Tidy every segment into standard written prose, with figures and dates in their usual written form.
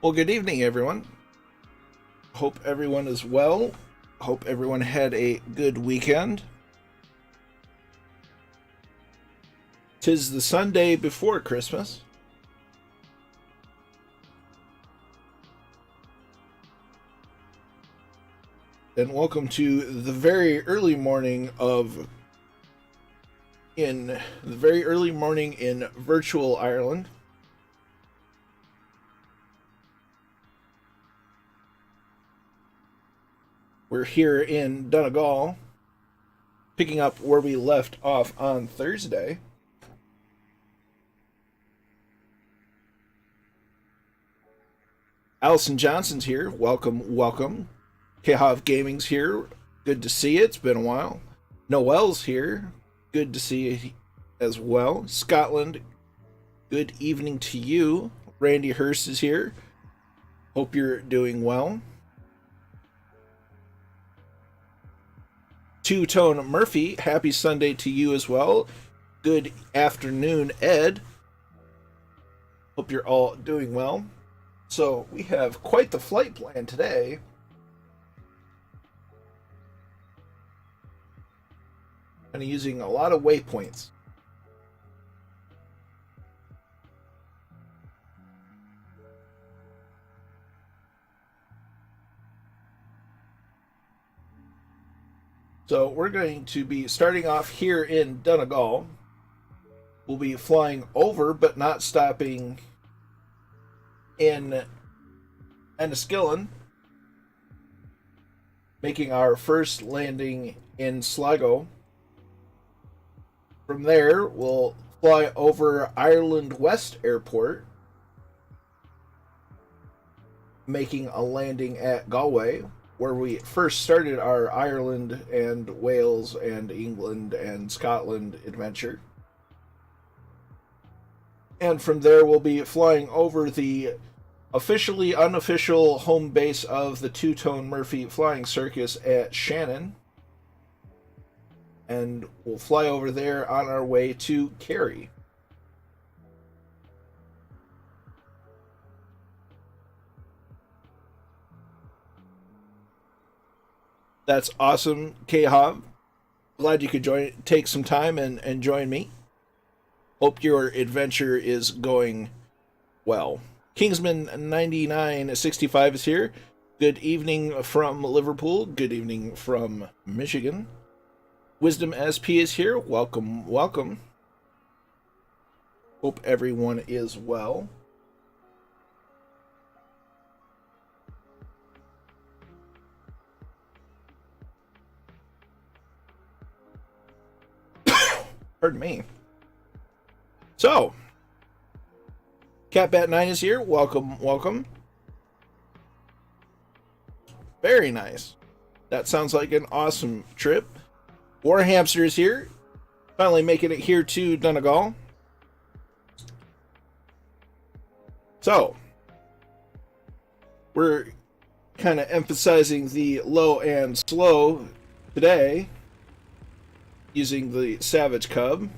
Well, good evening, everyone. Hope everyone is well. Hope everyone had a good weekend. 'Tis the Sunday before Christmas. And welcome to the very early morning in virtual Ireland. We're here in Donegal, picking up where we left off on Thursday. Allison Johnson's here. Welcome, welcome. Khav Gaming's here. Good to see you. It's been a while. Noel's here. Good to see you as well. Scotland, good evening to you. Randy Hurst is here. Hope you're doing well. Two-Tone Murphy, happy Sunday to you as well. Good afternoon, Ed. Hope you're all doing well. So we have quite the flight plan today. And using a lot of waypoints. So we're going to be starting off here in Donegal. We'll be flying over but not stopping in Enniskillen, making our first landing in Sligo. From there, we'll fly over Ireland West Airport, making a landing at Galway, where we first started our Ireland and Wales and England and Scotland adventure. And from there, we'll be flying over the officially unofficial home base of the Two-Tone Murphy Flying Circus at Shannon. And we'll fly over there on our way to Kerry. That's awesome, Khav. Glad you could take some time and join me. Hope your adventure is going well. Kingsman 9965 is here. Good evening from Liverpool. Good evening from Michigan. Wisdom SP is here. Welcome, welcome. Hope everyone is well. Pardon me. So, Catbat9 is here. Welcome, welcome. Very nice. That sounds like an awesome trip. Warhamster is here. Finally making it here to Donegal. So, we're kind of emphasizing the low and slow today using the Savage Cub.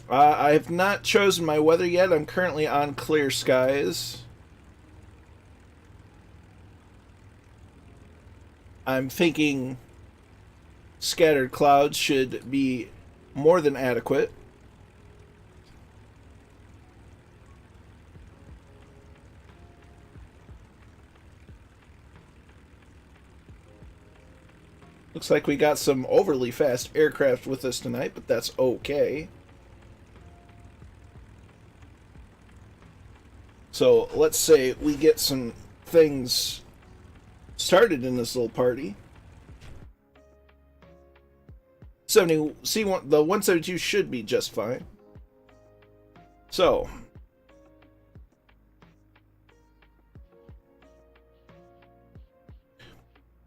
I have not chosen my weather yet. I'm currently on clear skies. I'm thinking scattered clouds should be more than adequate. Looks like we got some overly fast aircraft with us tonight, but that's okay. So let's say we get some things started in this little party. The 172 should be just fine. So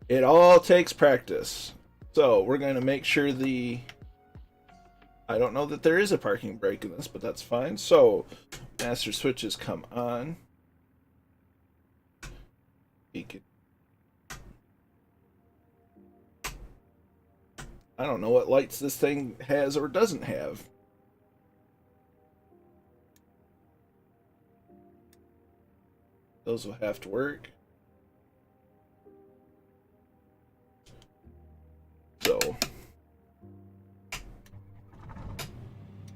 it all takes practice. So we're going to make sure I don't know that there is a parking brake in this, but that's fine. So master switches come on. We can I don't know what lights this thing has or doesn't have. Those will have to work. So,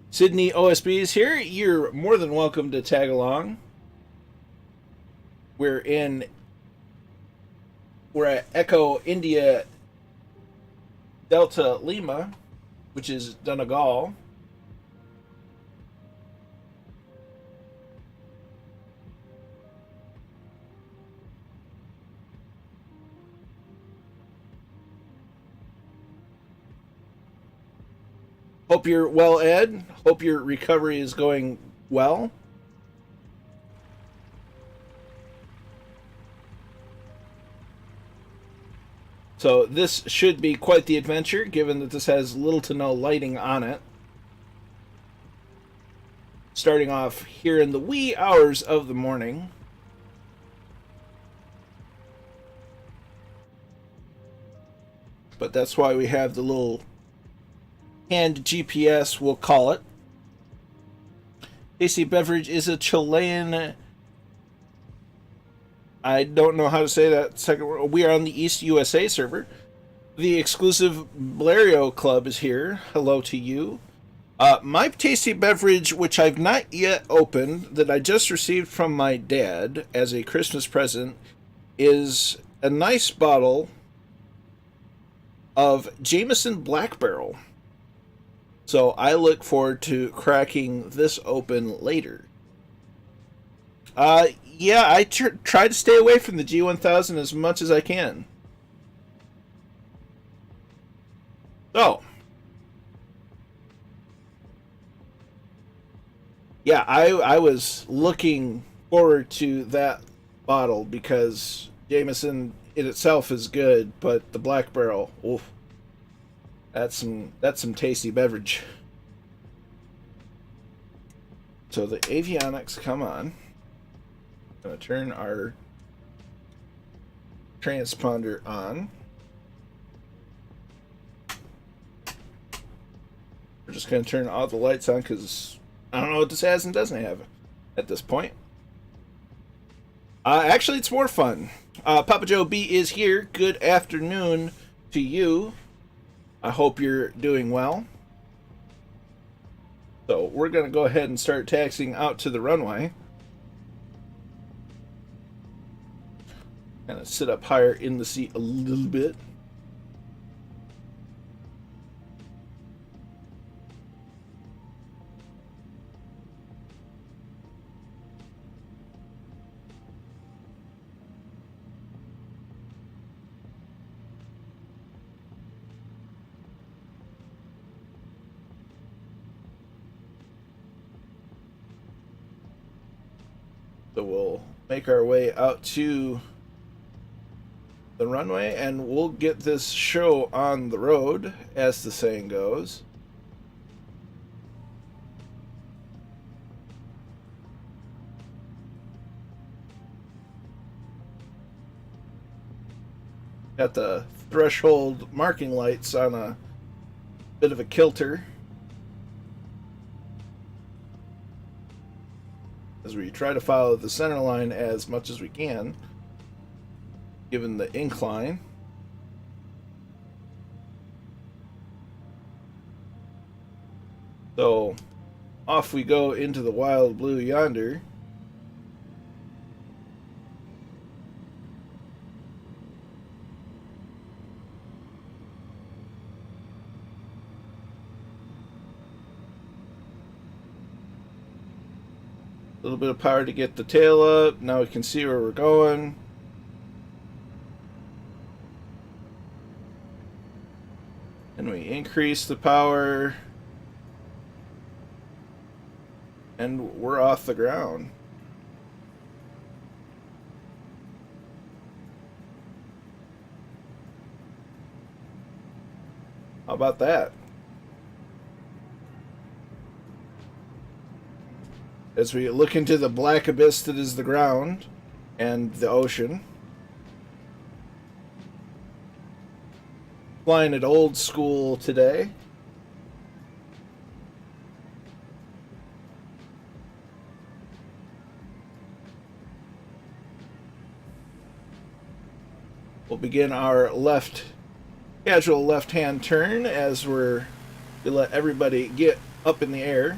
Sydney OSB is here. You're more than welcome to tag along. We're at Echo India Delta Lima, which is Donegal. Hope you're well, Ed. Hope your recovery is going well. So this should be quite the adventure, given that this has little to no lighting on it. Starting off here in the wee hours of the morning. But that's why we have the little hand GPS, we'll call it. AC Beverage is a Chilean. I don't know how to say that second word. We are on the East USA server. The exclusive Blairio Club is here. Hello to you. My tasty beverage, which I've not yet opened, that I just received from my dad as a Christmas present, is a nice bottle of Jameson Black Barrel. So I look forward to cracking this open later. Yeah, I try to stay away from the G1000 as much as I can. So, yeah, I was looking forward to that bottle because Jameson in itself is good, but the Black Barrel, oof, that's some tasty beverage. So the avionics come on. Going to turn our transponder on. We're just going to turn all the lights on because I don't know what this has and doesn't have at this point. Actually, it's more fun. Papa Joe B is here. Good afternoon to you. I hope you're doing well. So we're going to go ahead and start taxiing out to the runway. Kind of sit up higher in the seat a little bit. So we'll make our way out to the runway and we'll get this show on the road, as the saying goes. Got the threshold marking lights on a bit of a kilter as we try to follow the center line as much as we can, given the incline. So off we go into the wild blue yonder. A little bit of power to get the tail up. Now we can see where we're going. And we increase the power. And we're off the ground. How about that? As we look into the black abyss that is the ground and the ocean. Flying it old school today. We'll begin our casual left-hand turn as we let everybody get up in the air.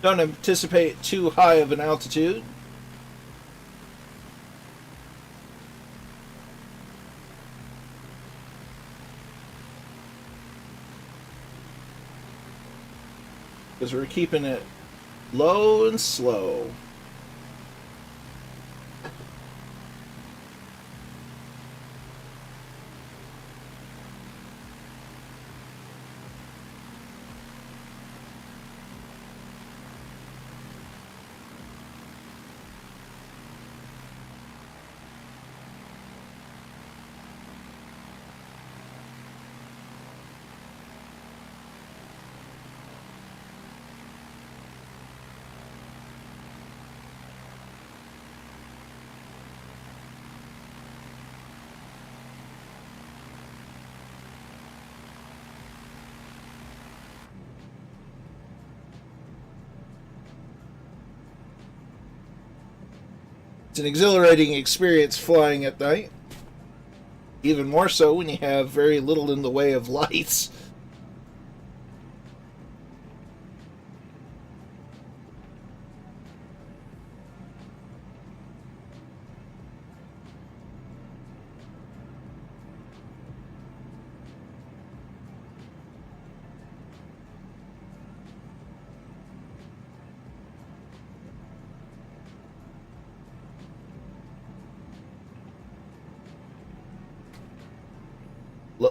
Don't anticipate too high of an altitude. Because we're keeping it low and slow. It's an exhilarating experience flying at night. Even more so when you have very little in the way of lights.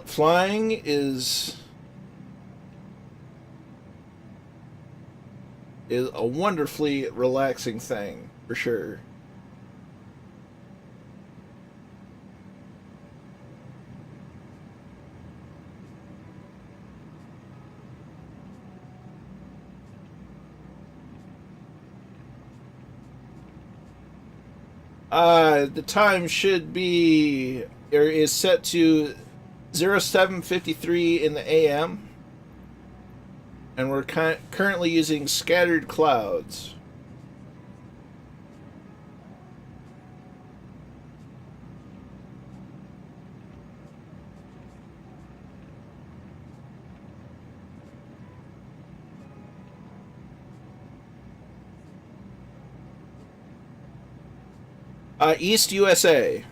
Flying is a wonderfully relaxing thing, for sure. The time should be, or is set to 07:53 in the AM, and we're currently using scattered clouds. East USA.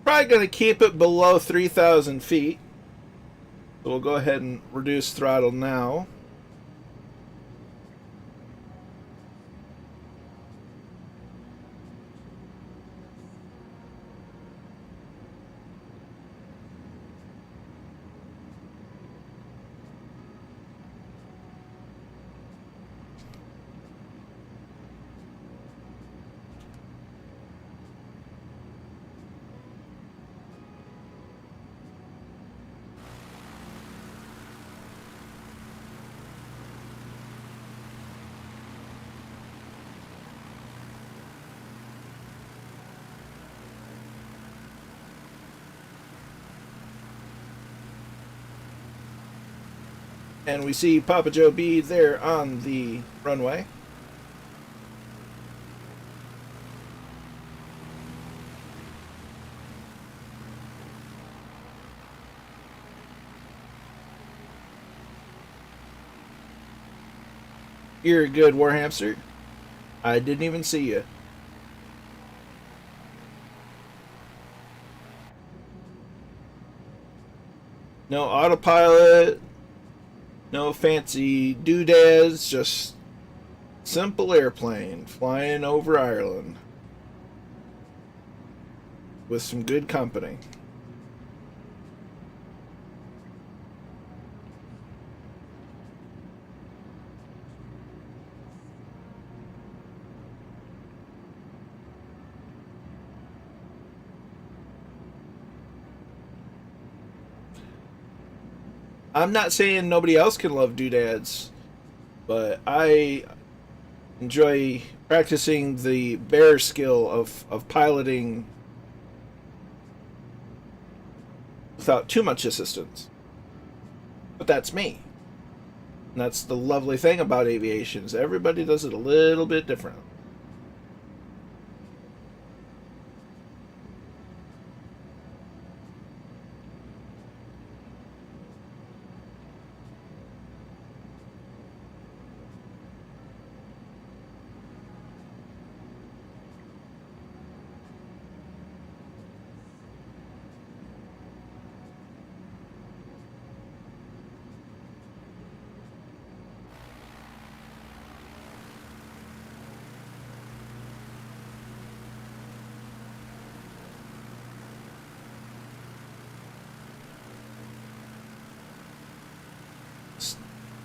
Probably going to keep it below 3,000 feet. So we'll go ahead and reduce throttle now. And we see Papa Joe B there on the runway. You're good, Warhamster. I didn't even see you. No autopilot, no fancy doodads, just simple airplane flying over Ireland with some good company. I'm not saying nobody else can love doodads, but I enjoy practicing the bear skill of piloting without too much assistance. But that's me. And that's the lovely thing about aviation is everybody does it a little bit different.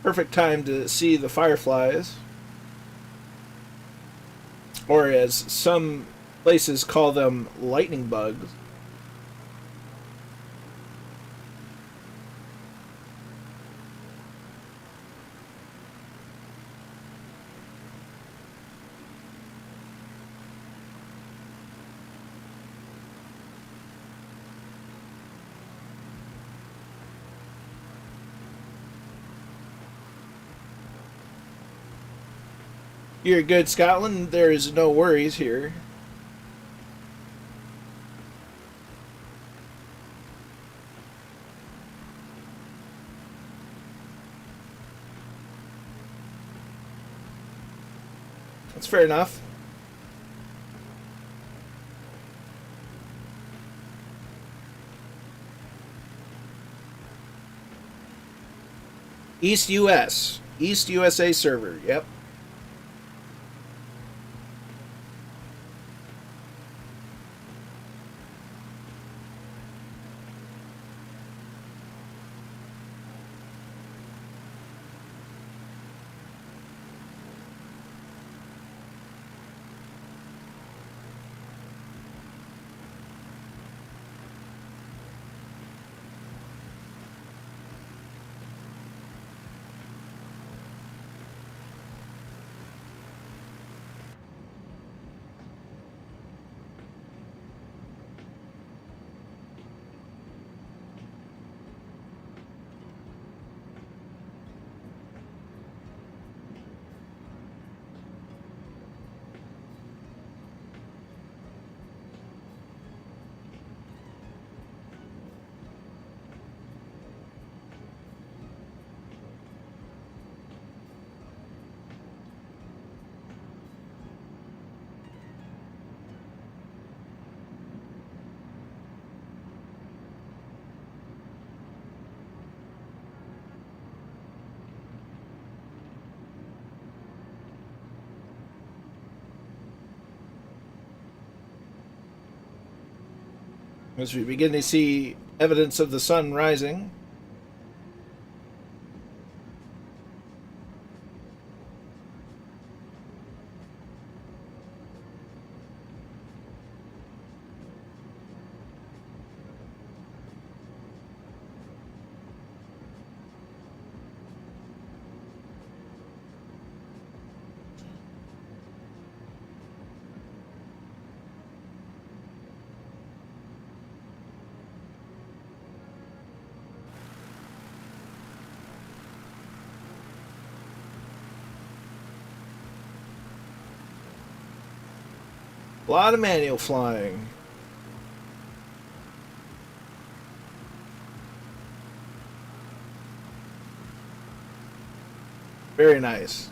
Perfect time to see the fireflies, or as some places call them, lightning bugs. You're good, Scotland. There is no worries here. That's fair enough. East US. East USA server. Yep. As we begin to see evidence of the sun rising. A lot of manual flying. Very nice.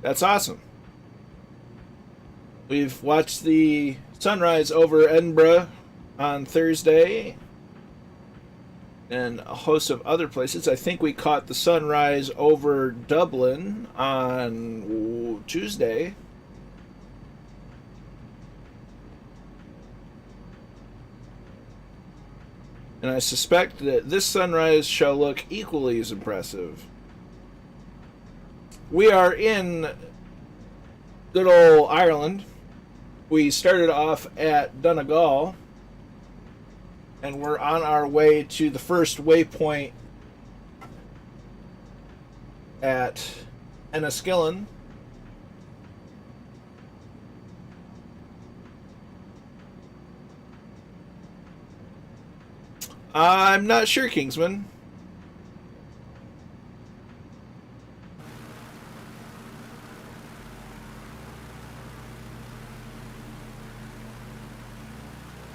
That's awesome. We've watched the sunrise over Edinburgh on Thursday and a host of other places. I think we caught the sunrise over Dublin on Tuesday. And I suspect that this sunrise shall look equally as impressive. We are in good old Ireland. We started off at Donegal, and we're on our way to the first waypoint at Enniskillen. I'm not sure, Kingsman.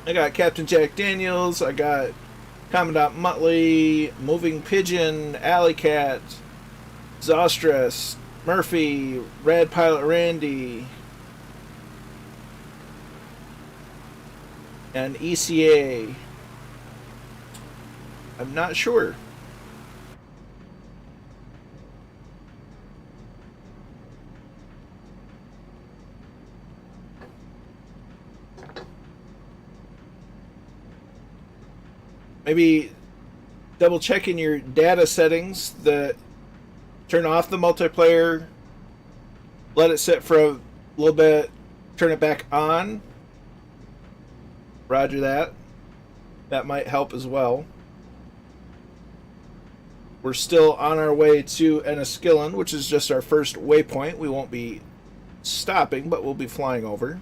I got Captain Jack Daniels, I got Commandant Muttley, Moving Pigeon, Alley Cat, Zostress, Murphy, Rad Pilot Randy, and ECA. I'm not sure. Maybe double checking your data settings, turn off the multiplayer, let it sit for a little bit, turn it back on. Roger that. That might help as well. We're still on our way to Enniskillen, which is just our first waypoint. We won't be stopping, but we'll be flying over.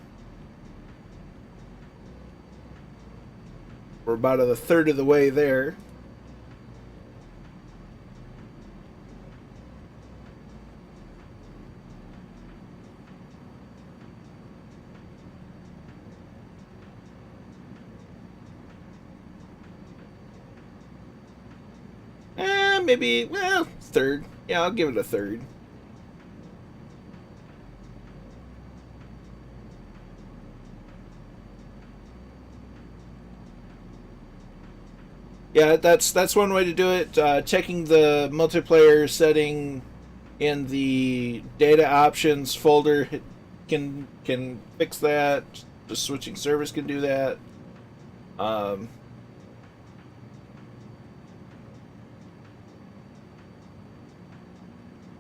We're about a third of the way there. Maybe, well, third. Yeah, I'll give it a third. Yeah, that's one way to do it. Checking the multiplayer setting in the data options folder can fix that. Just switching service can do that.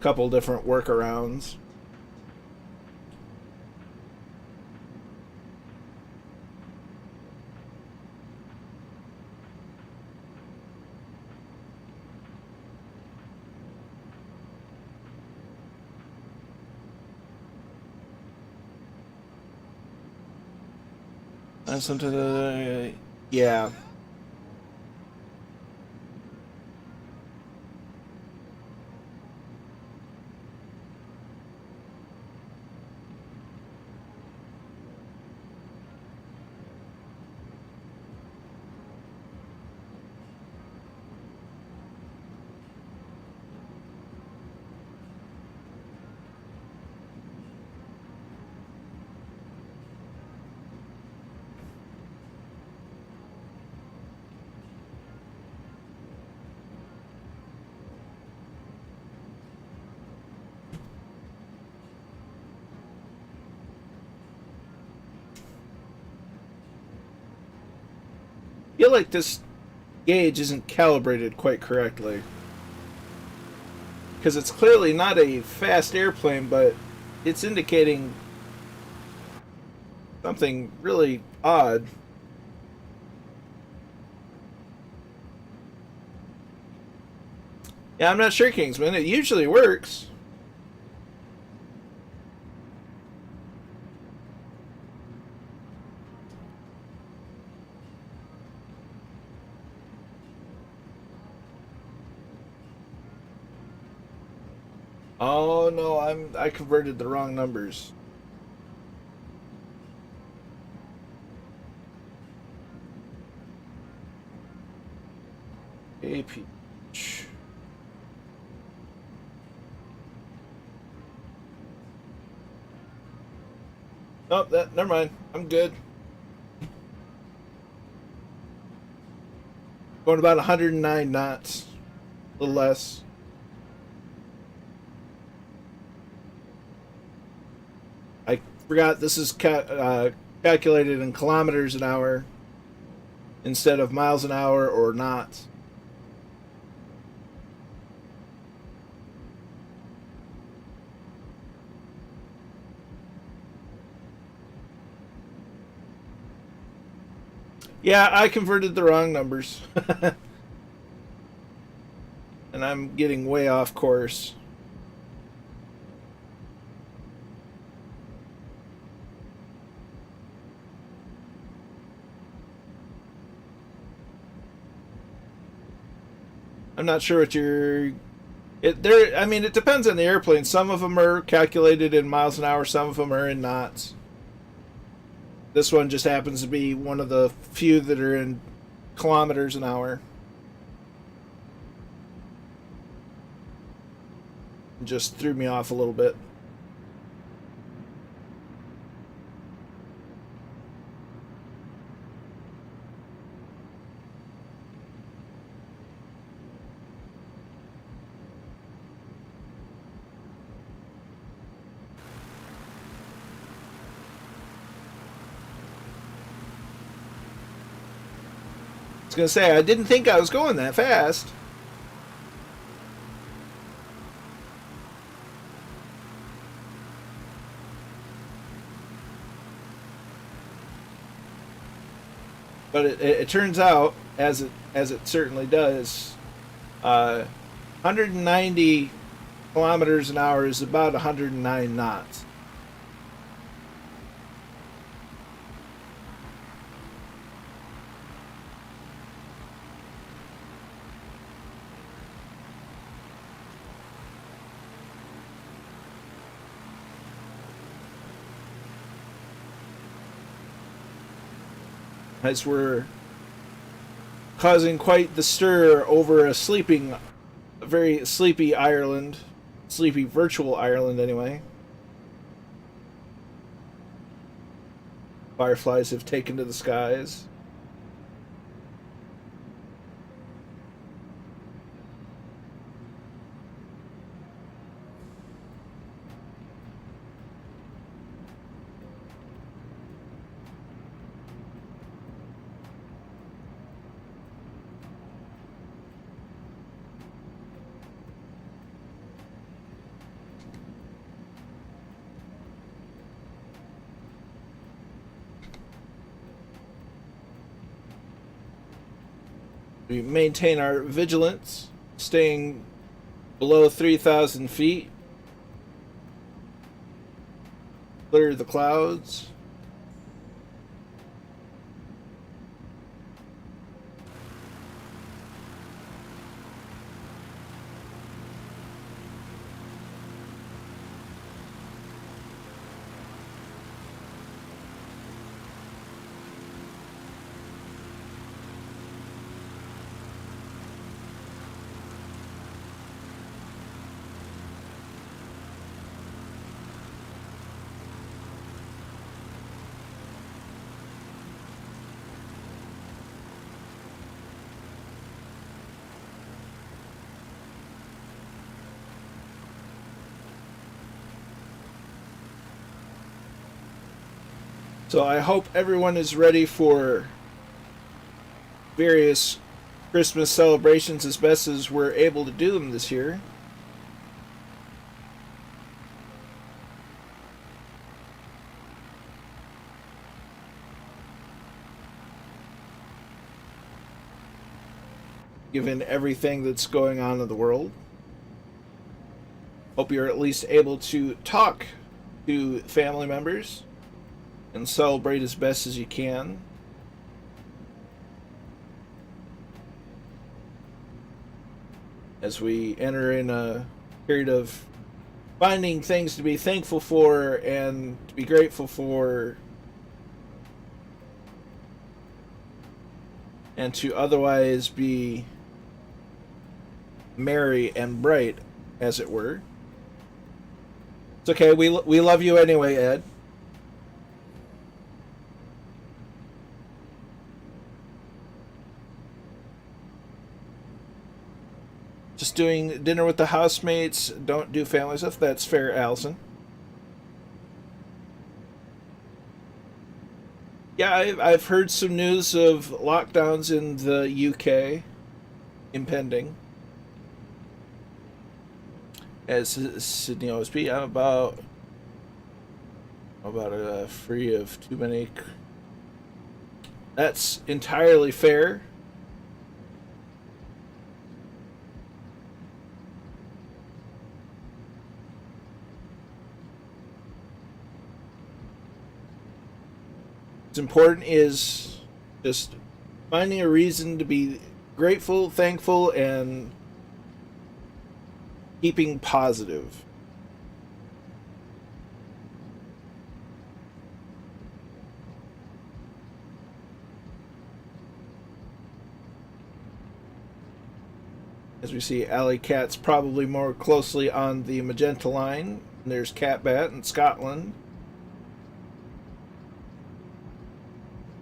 Couple different workarounds. Yeah. I feel like this gauge isn't calibrated quite correctly. Because it's clearly not a fast airplane, but it's indicating something really odd. Yeah, I'm not sure, Kingsman. It usually works. Oh no, I converted the wrong numbers. AP. Oh, never mind. I'm good. Going about 109 knots, a little less. I forgot this is calculated in kilometers an hour instead of miles an hour or knots. Yeah, I converted the wrong numbers. And I'm getting way off course. I'm not sure what you're. I mean, it depends on the airplane. Some of them are calculated in miles an hour. Some of them are in knots. This one just happens to be one of the few that are in kilometers an hour. It just threw me off a little bit. I was gonna say I didn't think I was going that fast. But it turns out, as it certainly does, 190 kilometers an hour is about 109 knots. As we're causing quite the stir over a very sleepy Ireland, sleepy virtual Ireland anyway. Fireflies have taken to the skies. We maintain our vigilance, staying below 3,000 feet. Clear the clouds. So I hope everyone is ready for various Christmas celebrations as best as we're able to do them this year. Given everything that's going on in the world. Hope you're at least able to talk to family members and celebrate as best as you can. As we enter in a period of finding things to be thankful for and to be grateful for, and to otherwise be merry and bright, as it were. It's okay, we love you anyway, Ed. Just doing dinner with the housemates. Don't do family stuff. That's fair, Allison. Yeah, I've heard some news of lockdowns in the UK impending. As Sydney OSP, I'm about free of too many. That's entirely fair. What's important is just finding a reason to be grateful, thankful, and keeping positive. As we see, Alley Cat's probably more closely on the magenta line. There's Catbat in Scotland.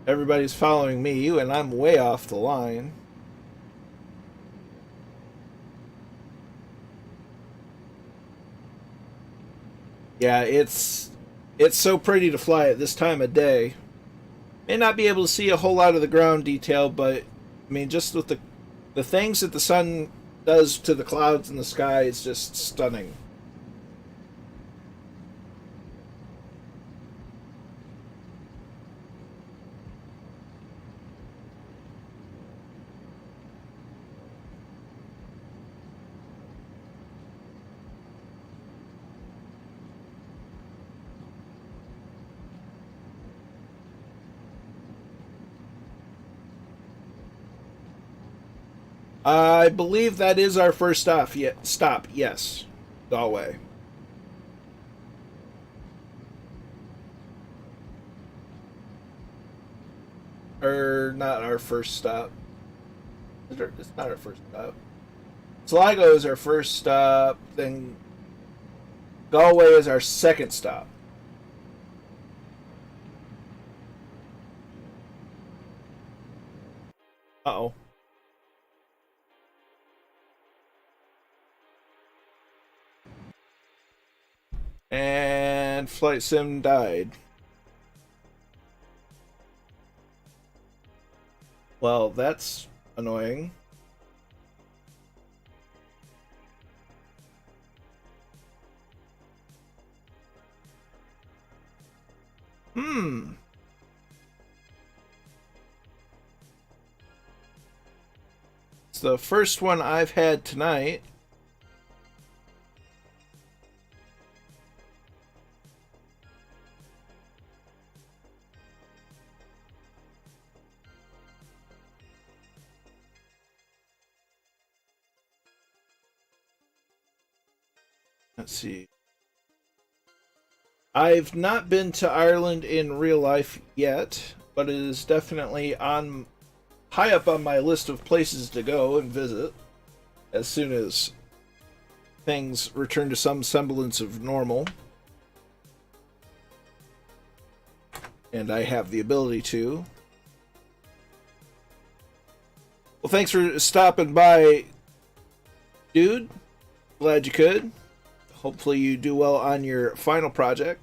Everybody's following me, and I'm way off the line. Yeah, it's so pretty to fly at this time of day. May not be able to see a whole lot of the ground detail, but I mean, just with the things that the sun does to the clouds in the sky is just stunning. I believe that is our first stop. Yes, Galway. Or not our first stop. It's not our first stop. Sligo is our first stop. Then Galway is our second stop. Uh-oh. And flight sim died. Well, that's annoying. It's the first one I've had tonight. Let's see. I've not been to Ireland in real life yet, but it is definitely on high up on my list of places to go and visit as soon as things return to some semblance of normal. And I have the ability to. Well, thanks for stopping by, dude. Glad you could. Hopefully you do well on your final project.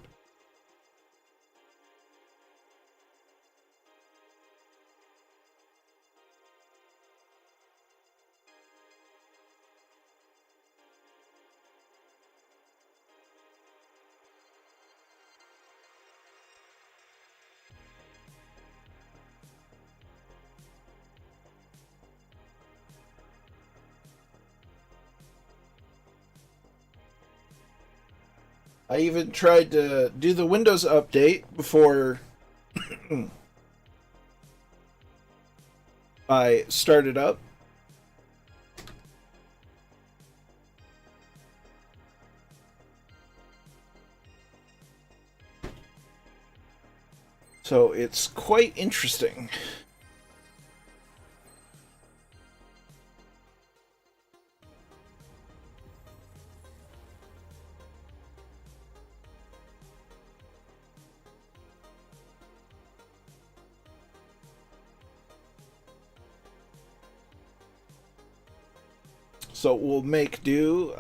I even tried to do the Windows update before I started up. So it's quite interesting. So we'll make do.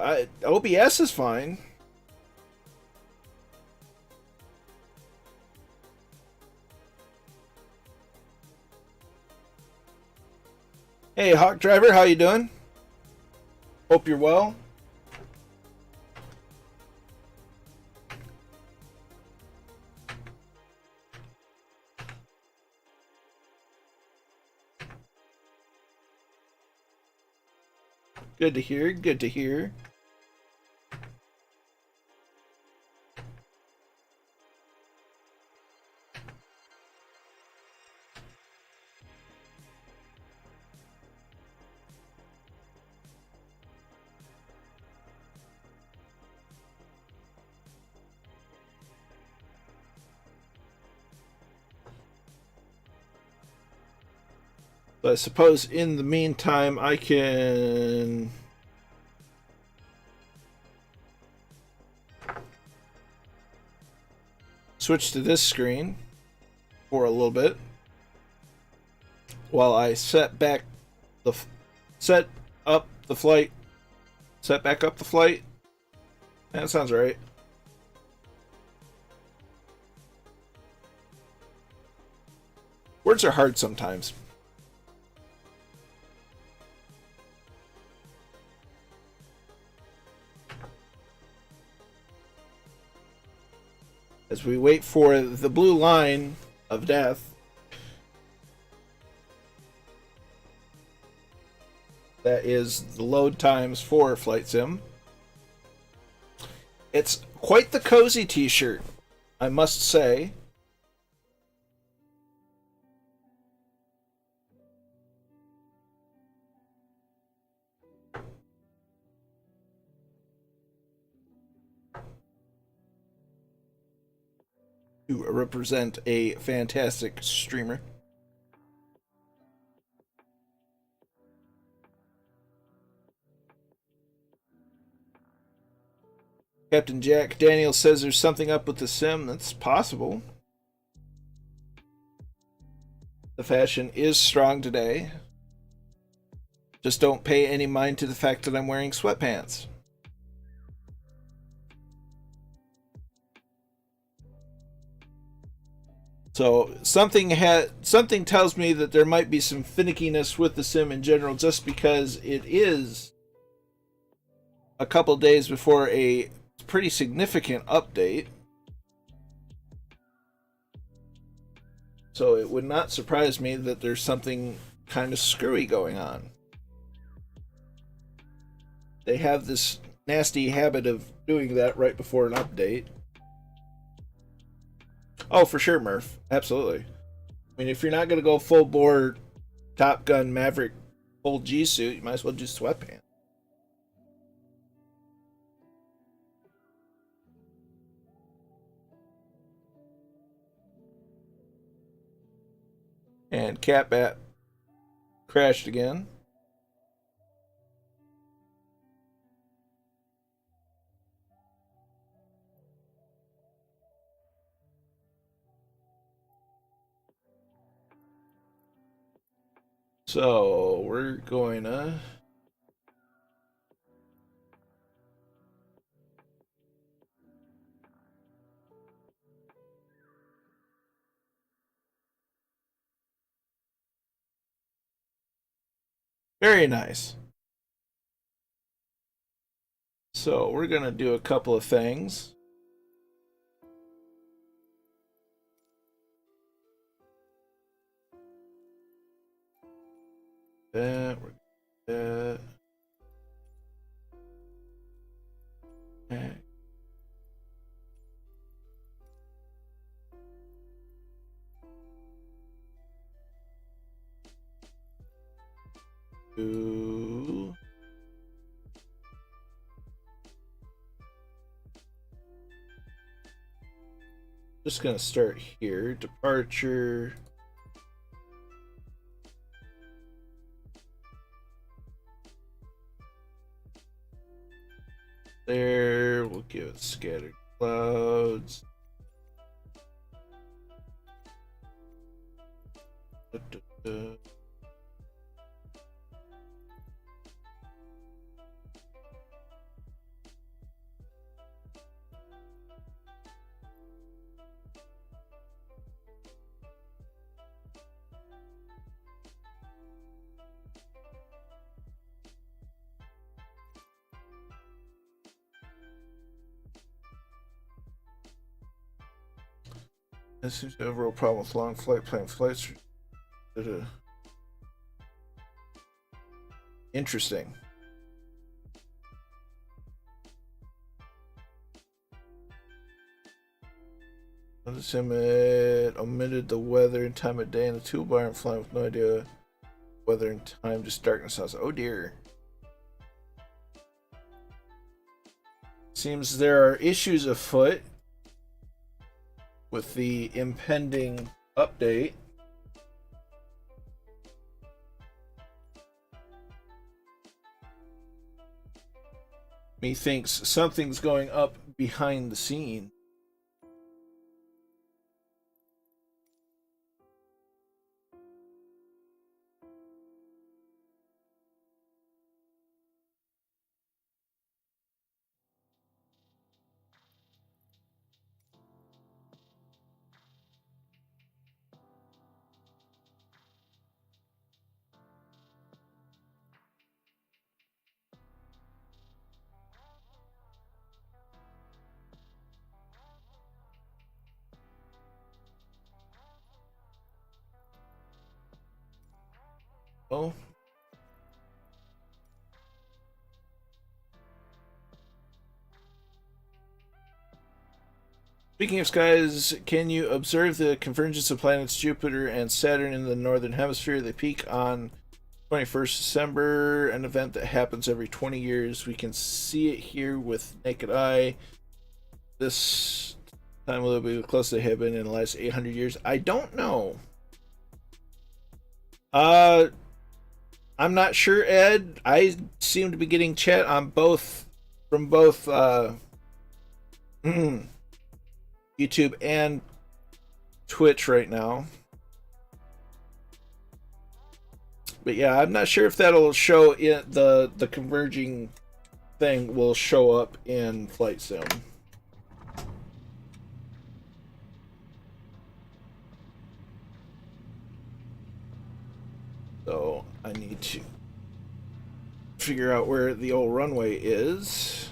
OBS is fine. Hey, Hawk Driver, how you doing? Hope you're well. Good to hear, good to hear. But I suppose in the meantime I can switch to this screen for a little bit while I set back the set back up the flight. That sounds right. Words are hard sometimes. As we wait for the blue line of death. That is the load times for Flight Sim. It's quite the cozy t-shirt, I must say. To represent a fantastic streamer. Captain Jack Daniel says there's something up with the sim. That's possible. The fashion is strong today. Just don't pay any mind to the fact that I'm wearing sweatpants. So something tells me that there might be some finickiness with the sim in general, just because it is a couple days before a pretty significant update. So it would not surprise me that there's something kind of screwy going on. They have this nasty habit of doing that right before an update. Oh, for sure, Murph. Absolutely. I mean, if you're not going to go full bore Top Gun Maverick full G suit, you might as well do sweatpants. And Catbat crashed again. So we're going to very nice. So we're going to do a couple of things. That we're that. Okay. Ooh. Just gonna start here. Departure. There, we'll give it scattered clouds. Da, da, da. This seems to have a real problem with long flight plan flights. Interesting. Notice him omitted the weather and time of day in the toolbar and flying with no idea weather and time, just darkness outside. Oh dear. Seems there are issues afoot with the impending update. Methinks something's going up behind the scene. Oh. Speaking of skies, can you observe the convergence of planets Jupiter and Saturn in the northern hemisphere? They peak on 21st December, an event that happens every 20 years. We can see it here with naked eye. This time will be close they have been in the last 800 years. I don't know. I'm not sure, Ed. I seem to be getting chat on both from both YouTube and Twitch right now. But yeah, I'm not sure if that'll show in the converging thing will show up in Flight Sim. So I need to figure out where the old runway is.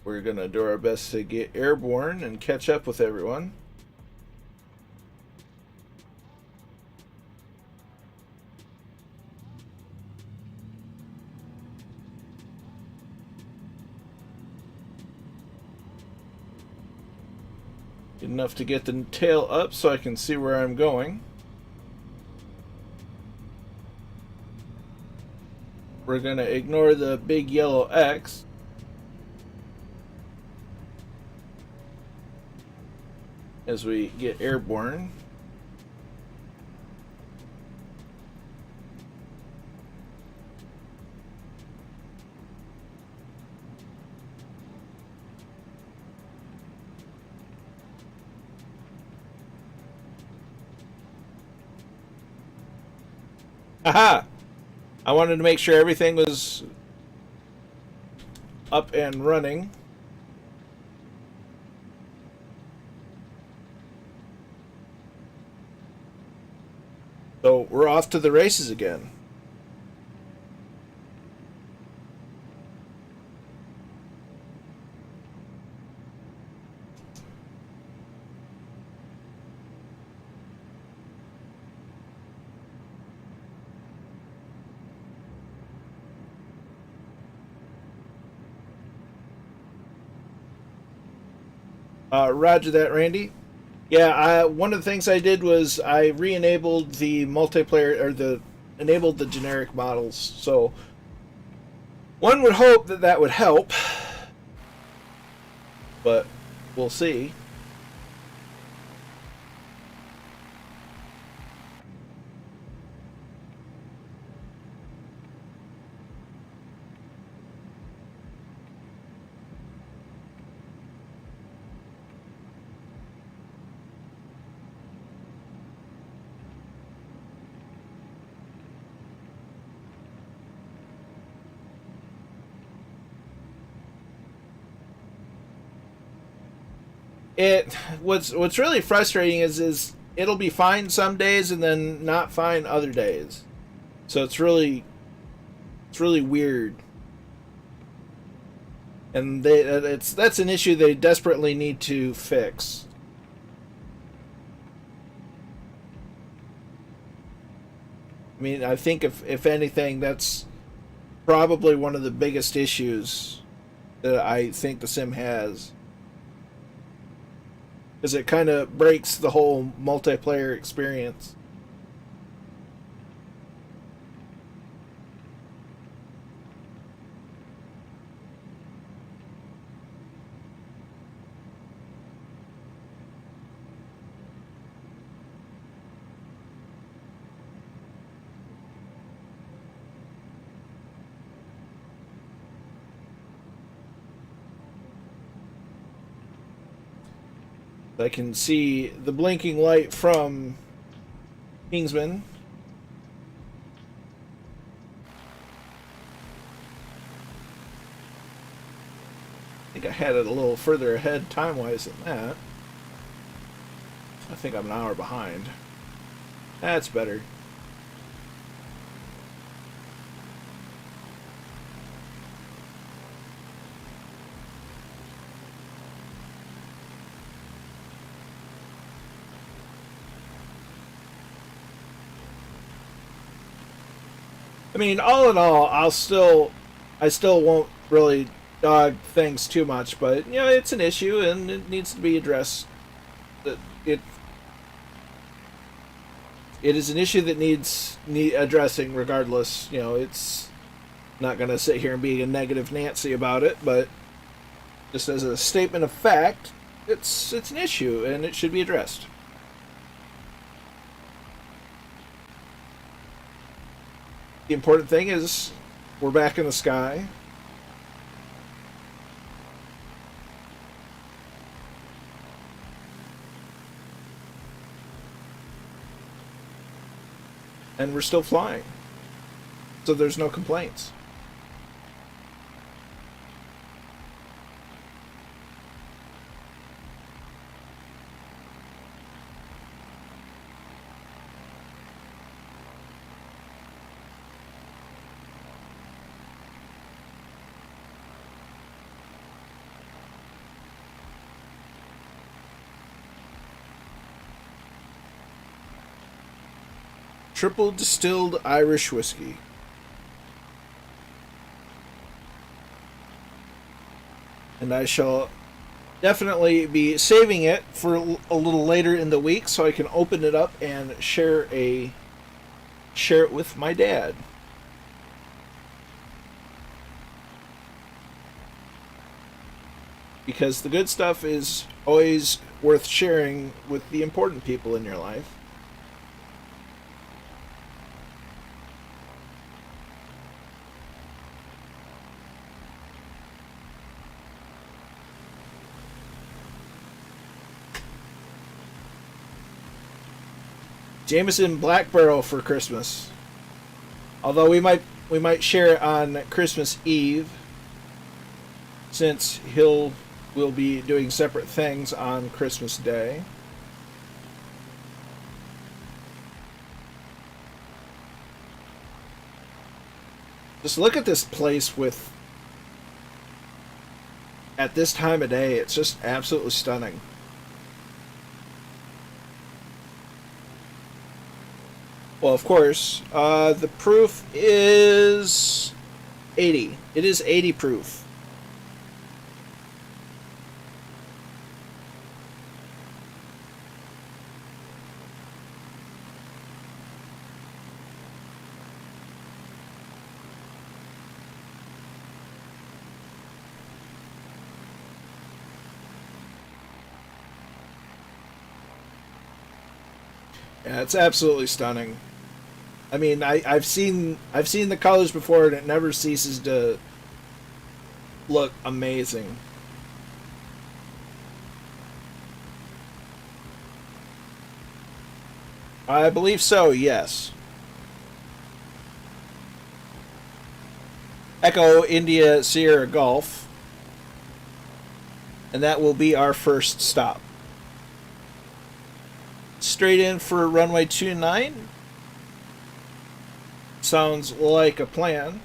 We're gonna do our best to get airborne and catch up with everyone. Good enough to get the tail up so I can see where I'm going. We're gonna ignore the big yellow X. As we get airborne. Aha! I wanted to make sure everything was up and running. So we're off to the races again. Roger that, Randy. Yeah, one of the things I did was I re-enabled the multiplayer, or enabled the generic models. So one would hope that that would help, but we'll see. What's really frustrating is it'll be fine some days and then not fine other days. So it's really weird. And that's an issue they desperately need to fix. I mean, I think if anything, that's probably one of the biggest issues that I think the sim has. Because it kind of breaks the whole multiplayer experience. I can see the blinking light from Kingsman. I think I had it a little further ahead time-wise than that. I think I'm an hour behind. That's better. I mean, all in all, I still won't really dog things too much, but you know, it's an issue and it needs to be addressed. It is an issue that needs addressing regardless. You know, it's not going to sit here and be a negative Nancy about it, but just as a statement of fact, it's an issue and it should be addressed. The important thing is we're back in the sky. And we're still flying. So there's no complaints. Triple distilled Irish whiskey. And I shall definitely be saving it for a little later in the week so I can open it up and share it with my dad. Because the good stuff is always worth sharing with the important people in your life. Jameson Black Barrel for Christmas. Although we might share it on Christmas Eve, since we'll be doing separate things on Christmas Day. Just look at this place at this time of day. It's just absolutely stunning. Well, of course, the proof is 80. It is 80 proof. Yeah, it's absolutely stunning. I mean, I've seen the colors before, and it never ceases to look amazing. I believe so, yes. Echo India Sierra Golf. And that will be our first stop. straight in for runway 29. Sounds like a plan.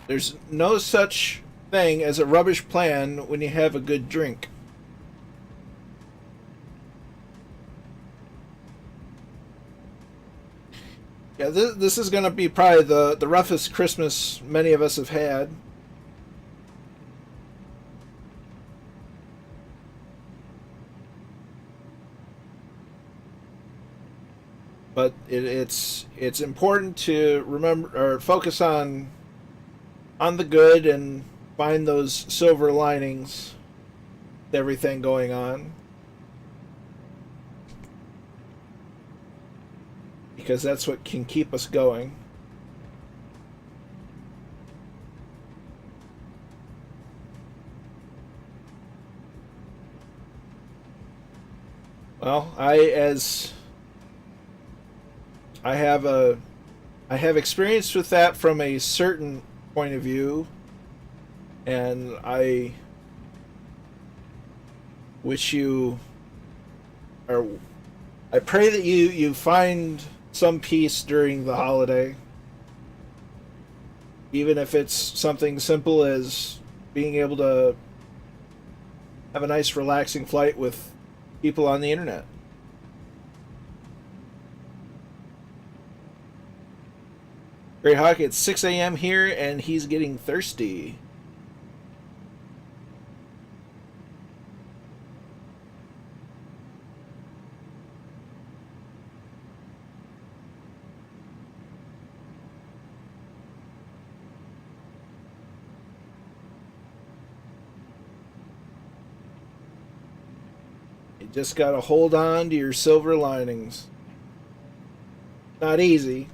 There's no such thing as a rubbish plan when you have a good drink. Yeah, this is going to be probably the roughest Christmas many of us have had. But it's important to remember or focus on the good and find those silver linings to everything going on, because that's what can keep us going. Well, I have experience with that from a certain point of view, and I wish you, or I pray that you find some peace during the holiday, even if it's something simple as being able to have a nice relaxing flight with people on the internet. Greyhawk, it's 6 a.m. here, and he's getting thirsty. You just gotta hold on to your silver linings. Not easy.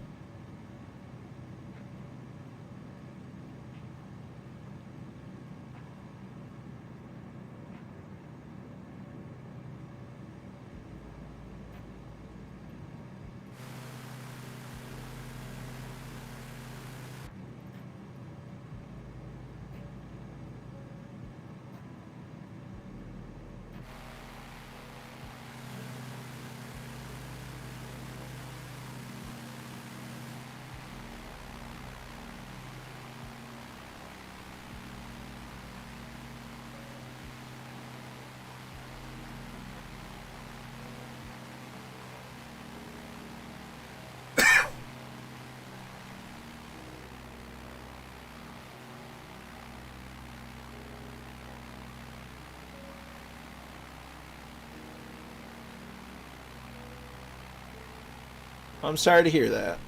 I'm sorry to hear that.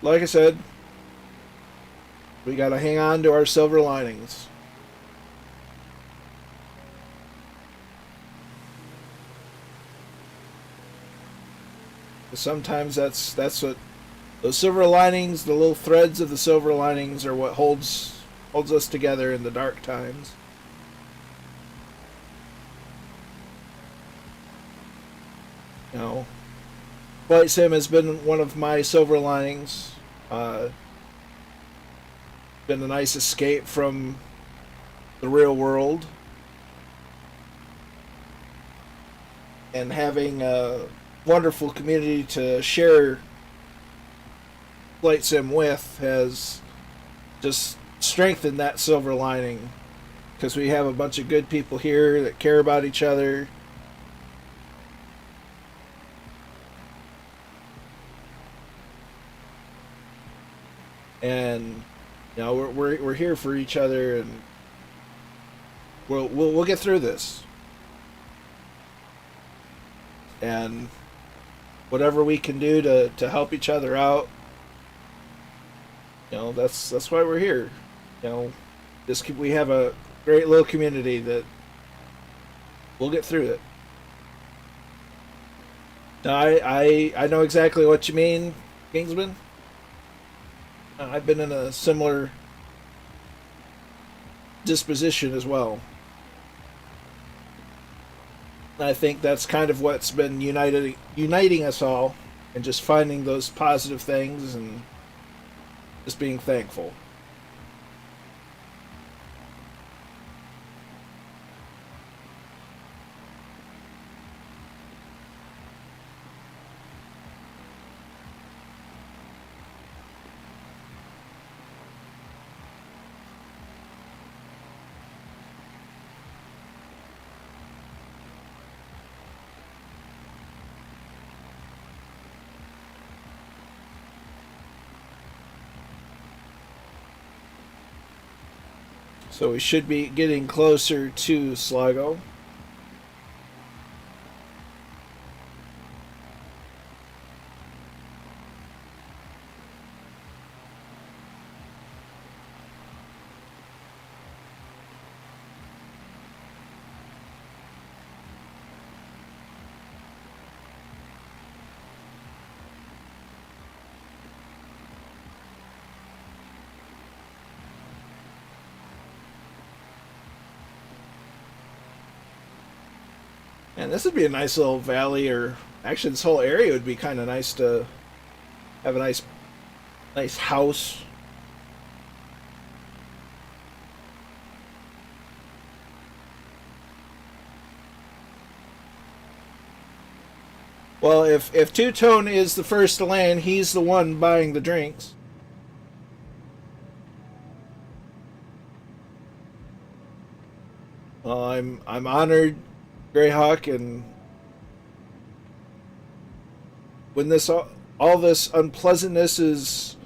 Like I said, we gotta hang on to our silver linings. Sometimes that's what those silver linings, the little threads of the silver linings, are what holds us together in the dark times. You know, Flight Sim has been one of my silver linings. Been a nice escape from the real world, and having a wonderful community to share Flight Sim with has just strengthened that silver lining, because we have a bunch of good people here that care about each other. And you know, we're here for each other, and we'll get through this. And whatever we can do to help each other out, you know, that's why we're here. You know, We have a great little community that we'll get through it. No, I know exactly what you mean, Kingsman. I've been in a similar disposition as well. I think that's kind of what's been uniting us all, and just finding those positive things and just being thankful. So we should be getting closer to Sligo. And this would be a nice little valley, or actually this whole area would be kind of nice to have a nice house. Well, if Two Tone is the first to land, he's the one buying the drinks. Well, I'm honored, Greyhawk, and when all this unpleasantness is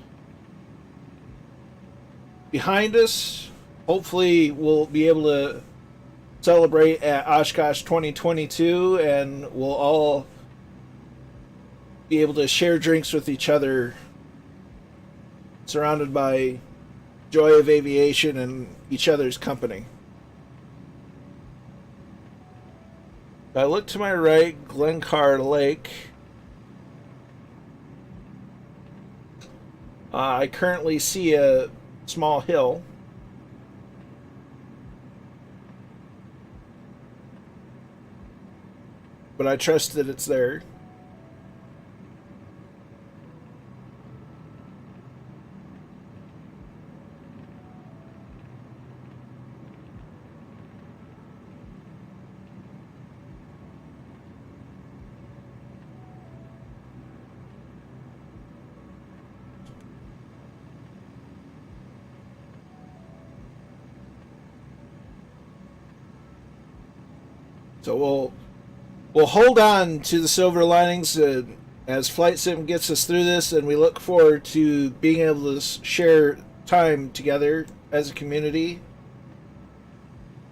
behind us, hopefully we'll be able to celebrate at Oshkosh 2022, and we'll all be able to share drinks with each other, surrounded by joy of aviation and each other's company. If I look to my right, Glencar Lake. I currently see a small hill. But I trust that it's there. So we'll hold on to the silver linings as Flight Sim gets us through this, and we look forward to being able to share time together as a community,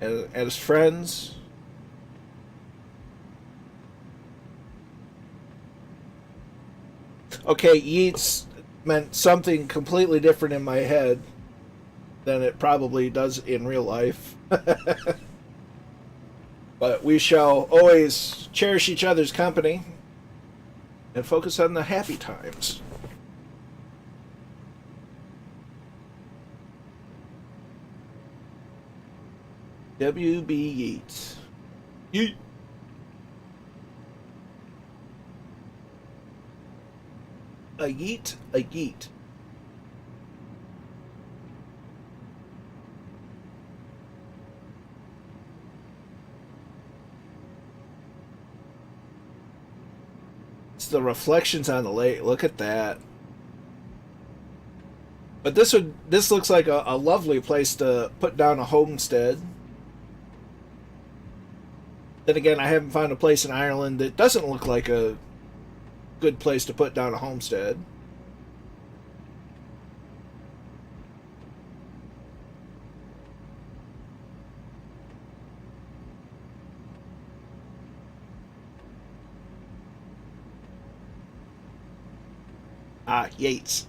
as friends. Okay, Yeats meant something completely different in my head than it probably does in real life. But we shall always cherish each other's company and focus on the happy times. W.B. Yeats. Yeet. A yeet, a yeet. It's the reflections on the lake. Look at that. But this looks like a lovely place to put down a homestead. Then again, I haven't found a place in Ireland that doesn't look like a good place to put down a homestead. Yates.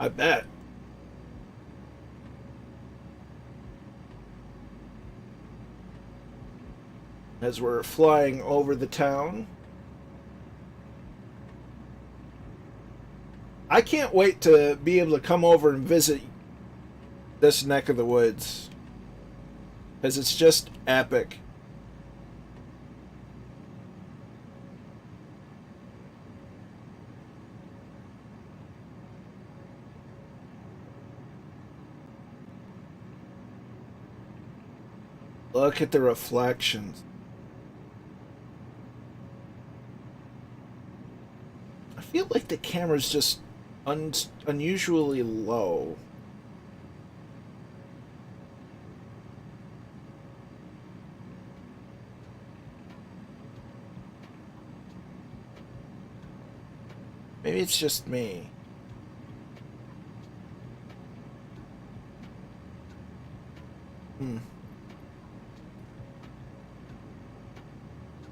I bet. As we're flying over the town. I can't wait to be able to come over and visit this neck of the woods. Because it's just epic. Look at the reflections. I feel like the camera's just unusually low. Maybe it's just me.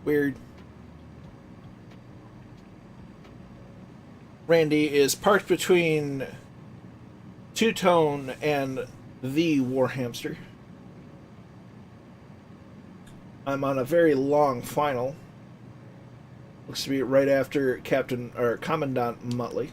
Weird. Randy is parked between Two-Tone and the War Hamster. I'm on a very long final. Looks to be right after Captain or Commandant Muttley.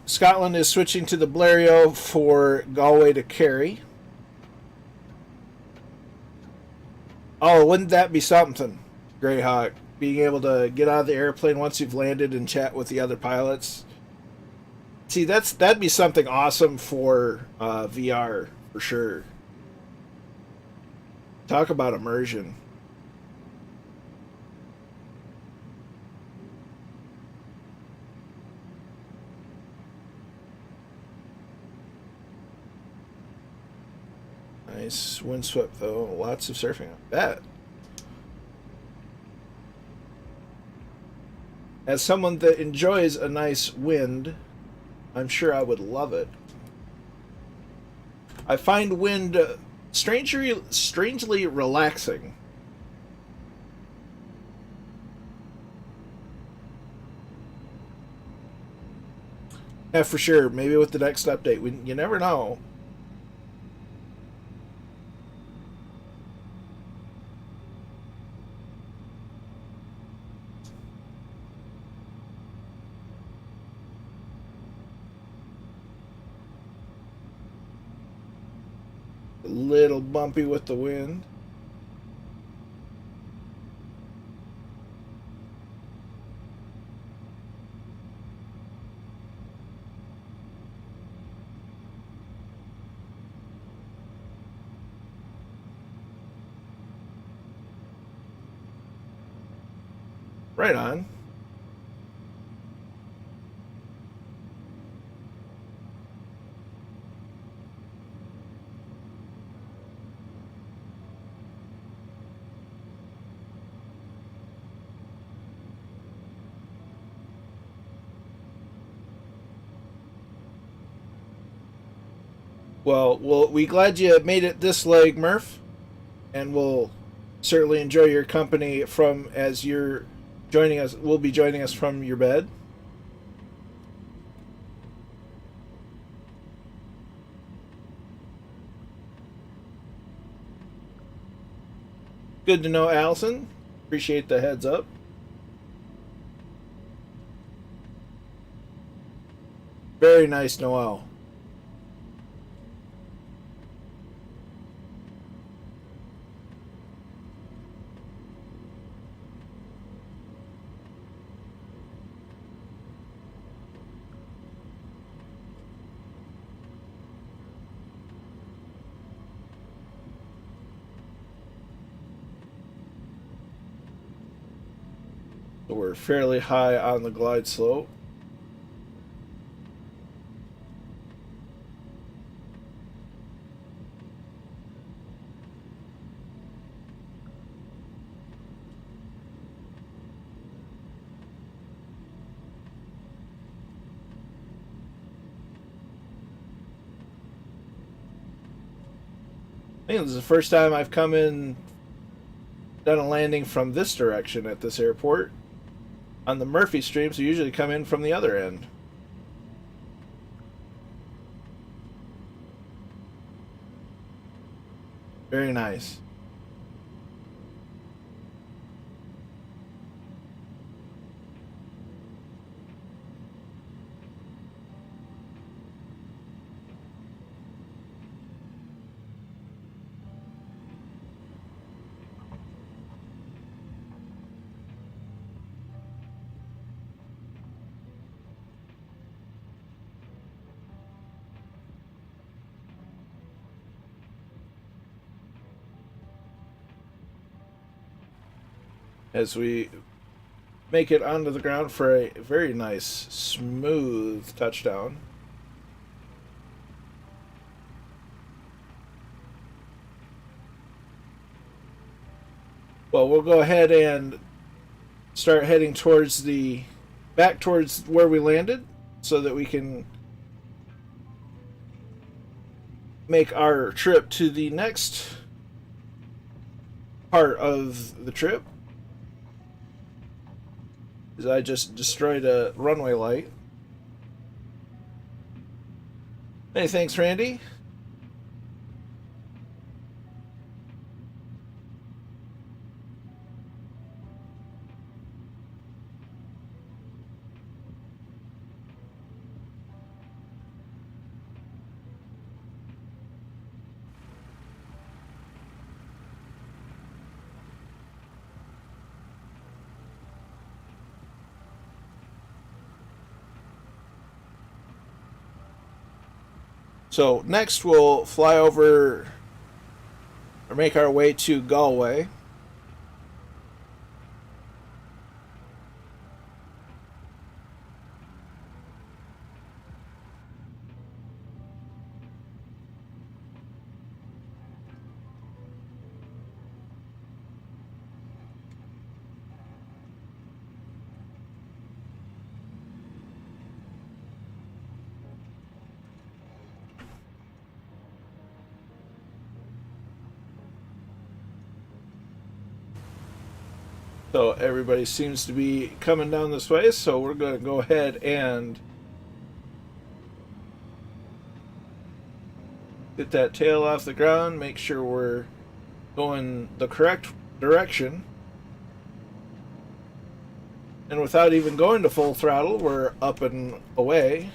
Scotland is switching to the Blériot for Galway to Kerry. Oh, wouldn't that be something, Greyhawk? Being able to get out of the airplane once you've landed and chat with the other pilots. See, that'd be something awesome for VR for sure. Talk about immersion. Nice windswept though. Lots of surfing. I bet. As someone that enjoys a nice wind, I'm sure I would love it. I find wind strangely relaxing. Yeah, for sure. Maybe with the next update. You never know. A little bumpy with the wind. Right on. Well, we glad you made it this leg, Murph, and we'll certainly enjoy your company from as you're joining us. Will be joining us from your bed. Good to know, Allison. Appreciate the heads up. Very nice, Noel. We're fairly high on the glide slope. I think this is the first time I've come in, done a landing from this direction at this airport. On the Murphy streams, we usually come in from the other end. Very nice. As we make it onto the ground for a very nice, smooth touchdown. Well, we'll go ahead and start heading towards back towards where we landed so that we can make our trip to the next part of the trip. I just destroyed a runway light. Hey, thanks, Randy. So next we'll fly over or make our way to Galway. So everybody seems to be coming down this way, so we're going to go ahead and get that tail off the ground, make sure we're going the correct direction. And without even going to full throttle, we're up and away.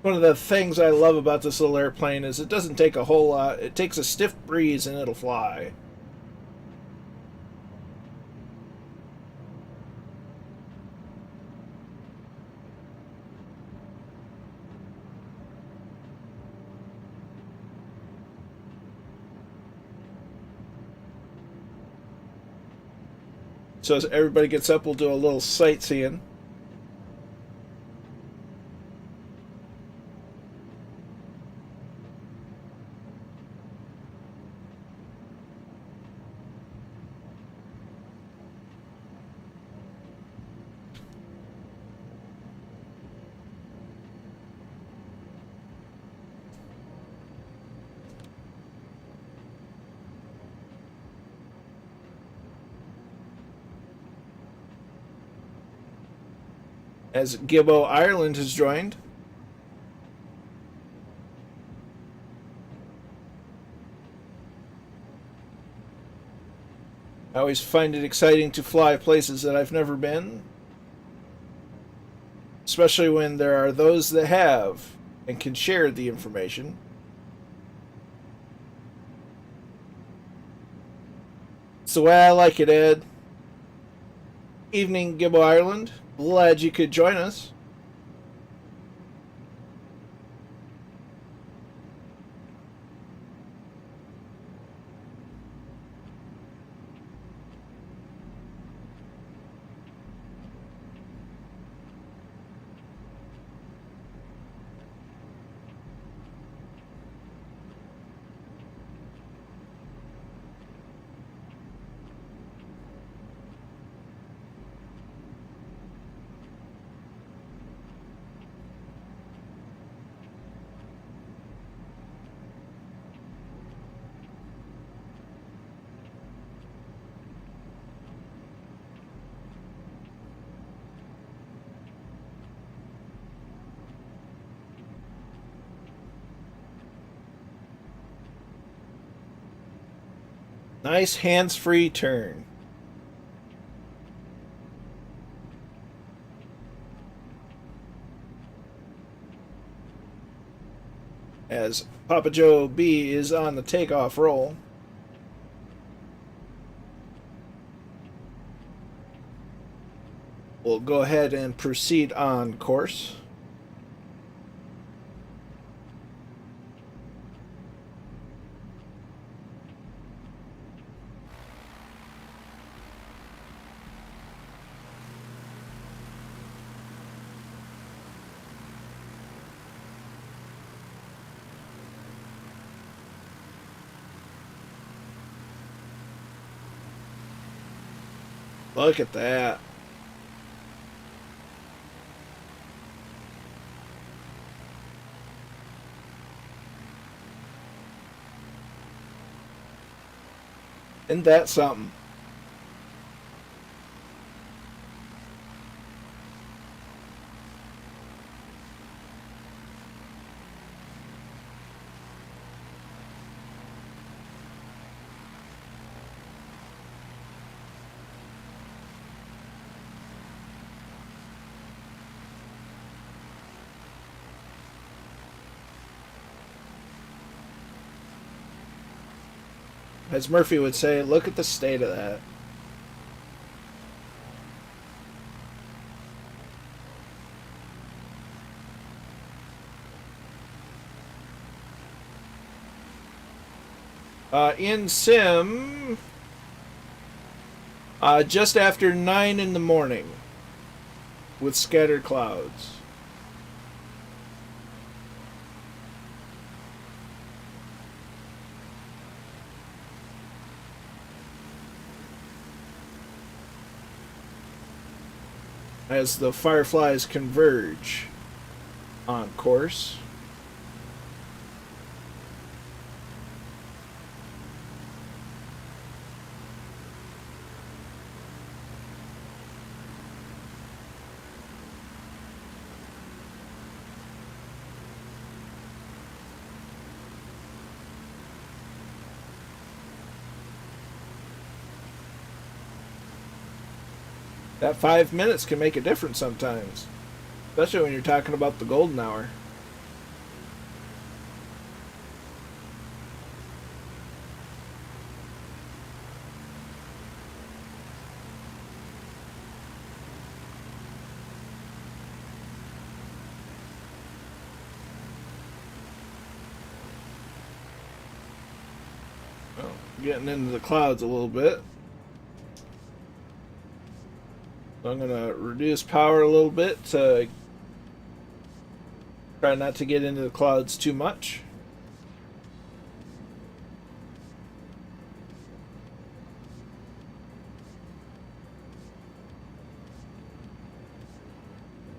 One of the things I love about this little airplane is it doesn't take a whole lot. It takes a stiff breeze and it'll fly. So as everybody gets up, we'll do a little sightseeing. As Gibbo Ireland has joined. I always find it exciting to fly places that I've never been, especially when there are those that have and can share the information. It's the way I like it, Ed. Evening, Gibbo Ireland. Glad you could join us. Nice hands-free turn. As Papa Joe B is on the takeoff roll. We'll go ahead and proceed on course. Look at that. Isn't that something? As Murphy would say, look at the state of that. In sim, just after 9 in the morning with scattered clouds. As the fireflies converge on course. That 5 minutes can make a difference sometimes, especially when you're talking about the golden hour. Well, getting into the clouds a little bit. So I'm going to reduce power a little bit to try not to get into the clouds too much.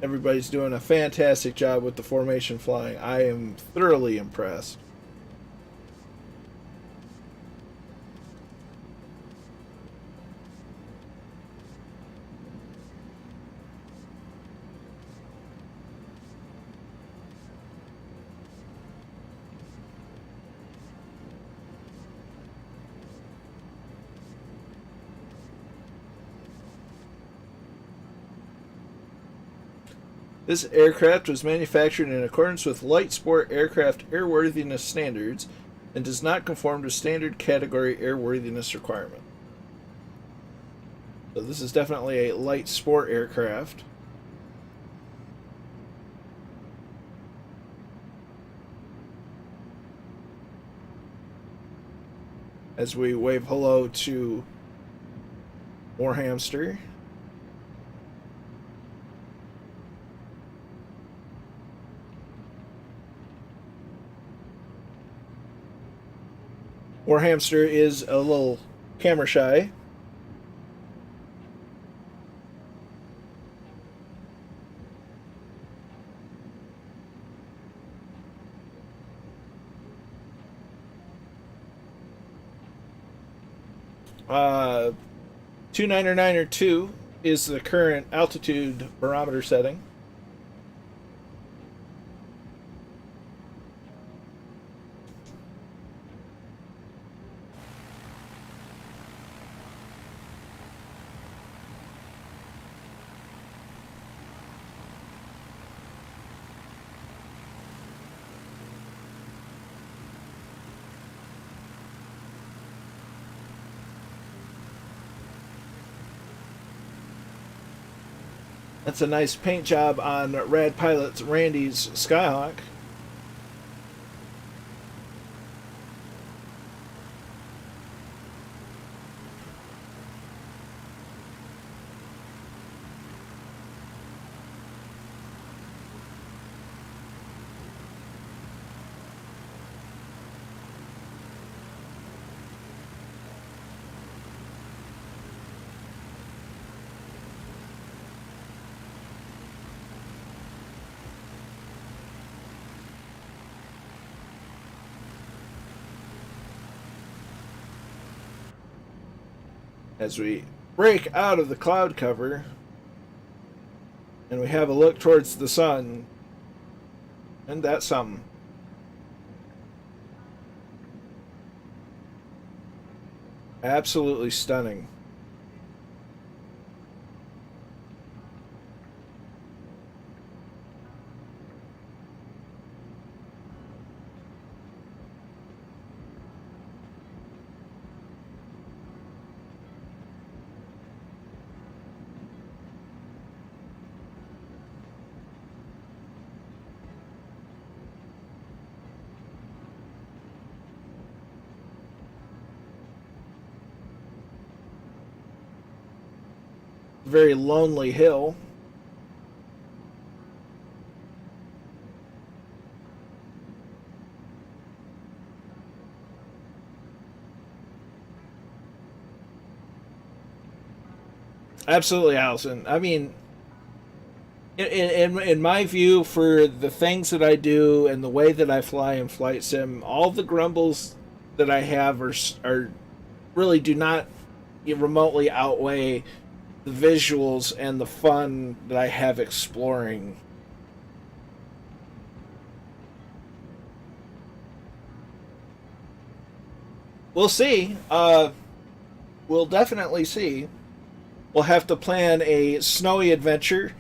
Everybody's doing a fantastic job with the formation flying. I am thoroughly impressed. This aircraft was manufactured in accordance with light sport aircraft airworthiness standards and does not conform to standard category airworthiness requirement. So this is definitely a light sport aircraft. As we wave hello to Warhamster. Warhamster is a little camera shy. Uh, 299 is the current altitude barometer setting. That's a nice paint job on Rad Pilot Randy's Skyhawk. As we break out of the cloud cover and we have a look towards the sun, and that's something. Absolutely stunning. Very lonely hill. Absolutely, Allison. I mean, in my view, for the things that I do and the way that I fly in flight sim, all the grumbles that I have are really do not remotely outweigh the visuals and the fun that I have exploring. We'll see. We'll definitely see. We'll have to plan a snowy adventure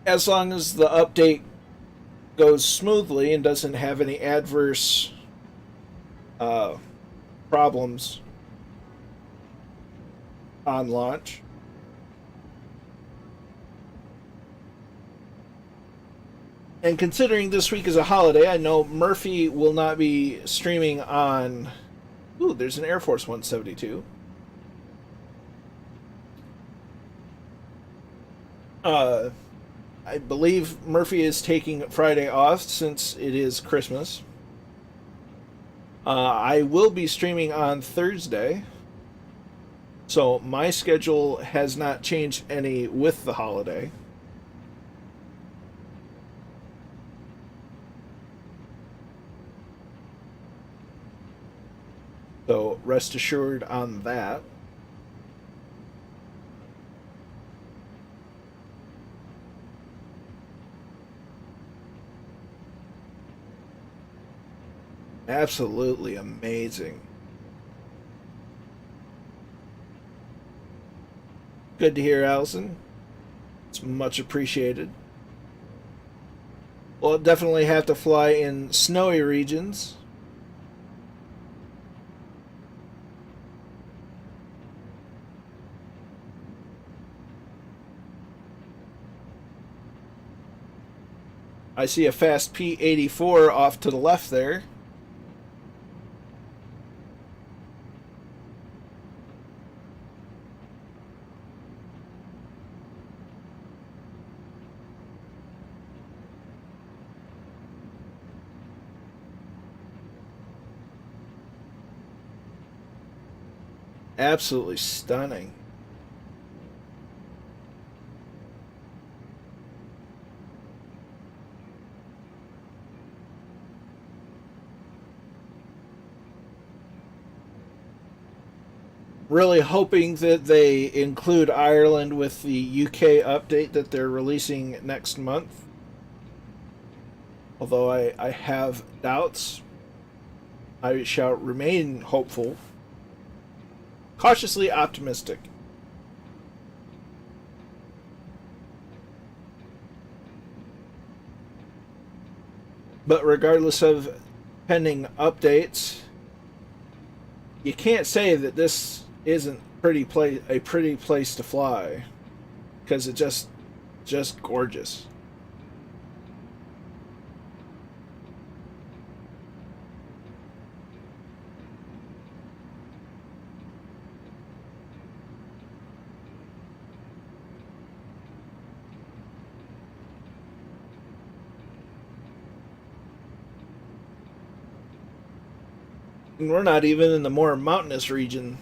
as long as the update goes smoothly and doesn't have any adverse problems on launch. And considering this week is a holiday, I know Murphy will not be streaming on... Ooh, there's an Air Force 172. I believe Murphy is taking Friday off since it is Christmas. I will be streaming on Thursday. So my schedule has not changed any with the holiday. So rest assured on that. Absolutely amazing. Good to hear, Allison. It's much appreciated. We'll definitely have to fly in snowy regions. I see a fast P-84 off to the left there. Absolutely stunning. Really hoping that they include Ireland with the UK update that they're releasing next month. Although I have doubts, I shall remain hopeful. Cautiously optimistic. But regardless of pending updates, you can't say that this isn't a pretty place to fly, because it just Just gorgeous. And we're not even in the more mountainous region.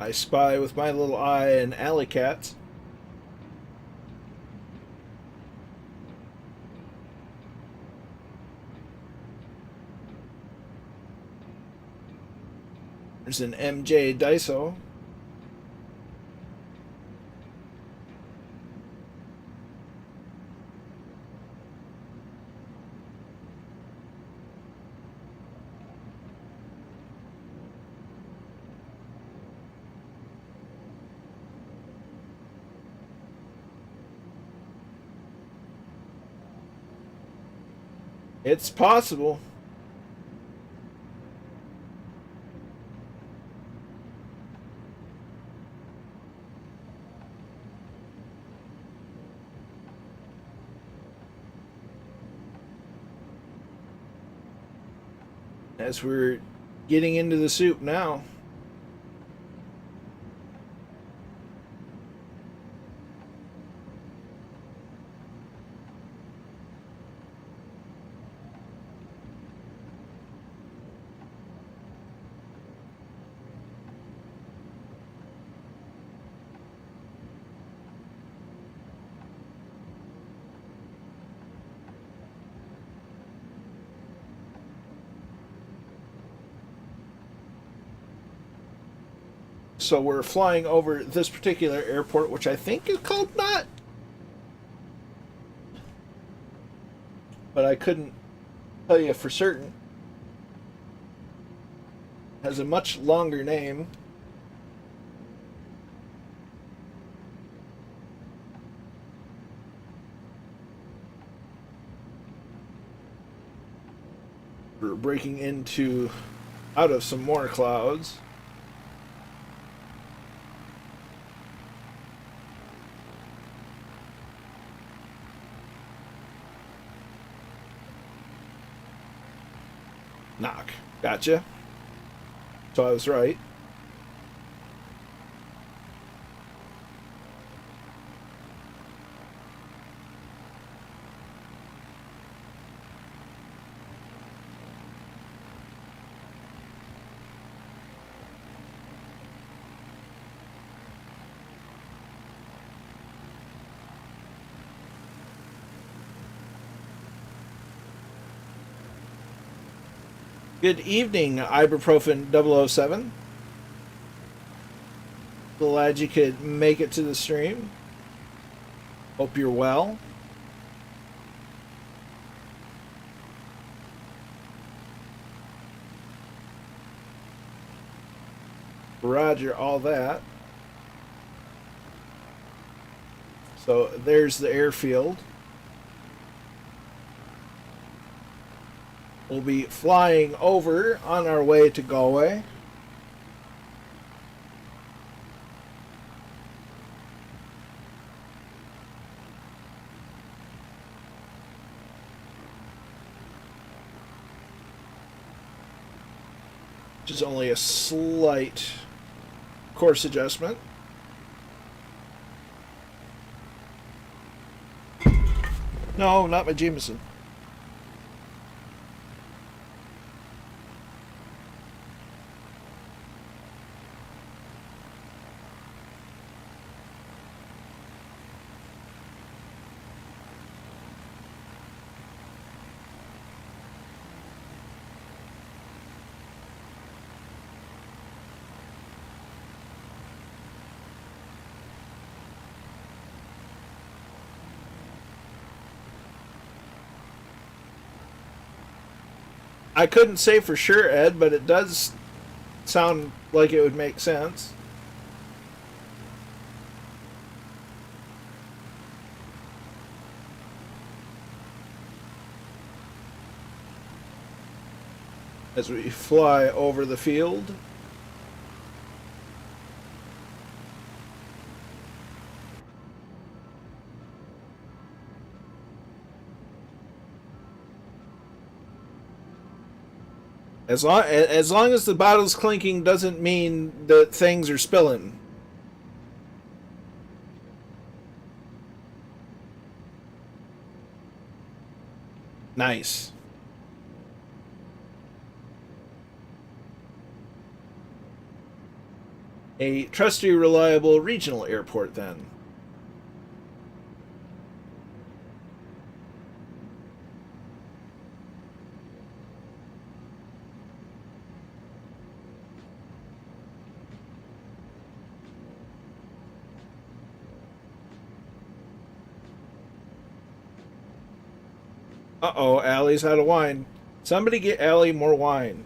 I spy with my little eye an alley cat. There's an MJ Daiso. It's possible. As we're getting into the soup now. So we're flying over this particular airport, which I think is called Knott, but I couldn't tell you for certain. It has a much longer name. We're breaking into out of some more clouds. Knock. Gotcha. So I was right. Good evening, Ibuprofen 007. Glad you could make it to the stream. Hope you're well. Roger all that. So there's the airfield. We'll be flying over on our way to Galway. Which is only a slight course adjustment. No, not my Jameson. I couldn't say for sure, Ed, but it does sound like it would make sense. As we fly over the field. As long as the bottles clinking doesn't mean that things are spilling. Nice. A trusty, reliable regional airport, then. Uh-oh, Allie's out of wine. Somebody get Allie more wine.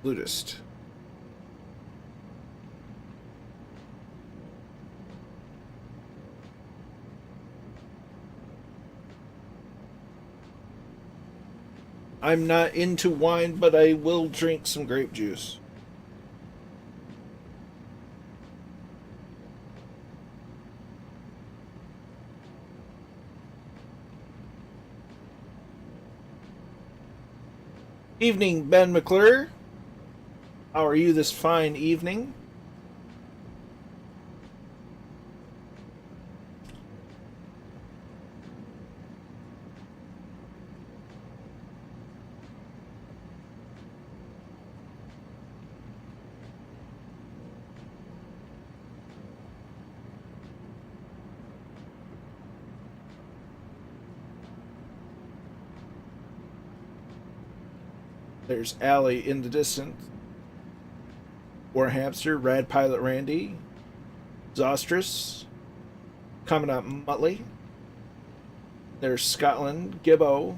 Flutist. I'm not into wine, but I will drink some grape juice. Evening, Ben McClure. How are you this fine evening? There's Allie in the distance. War Hamster, Rad Pilot Randy, Zostrus, Commandant Muttley. There's Scotland, Gibbo,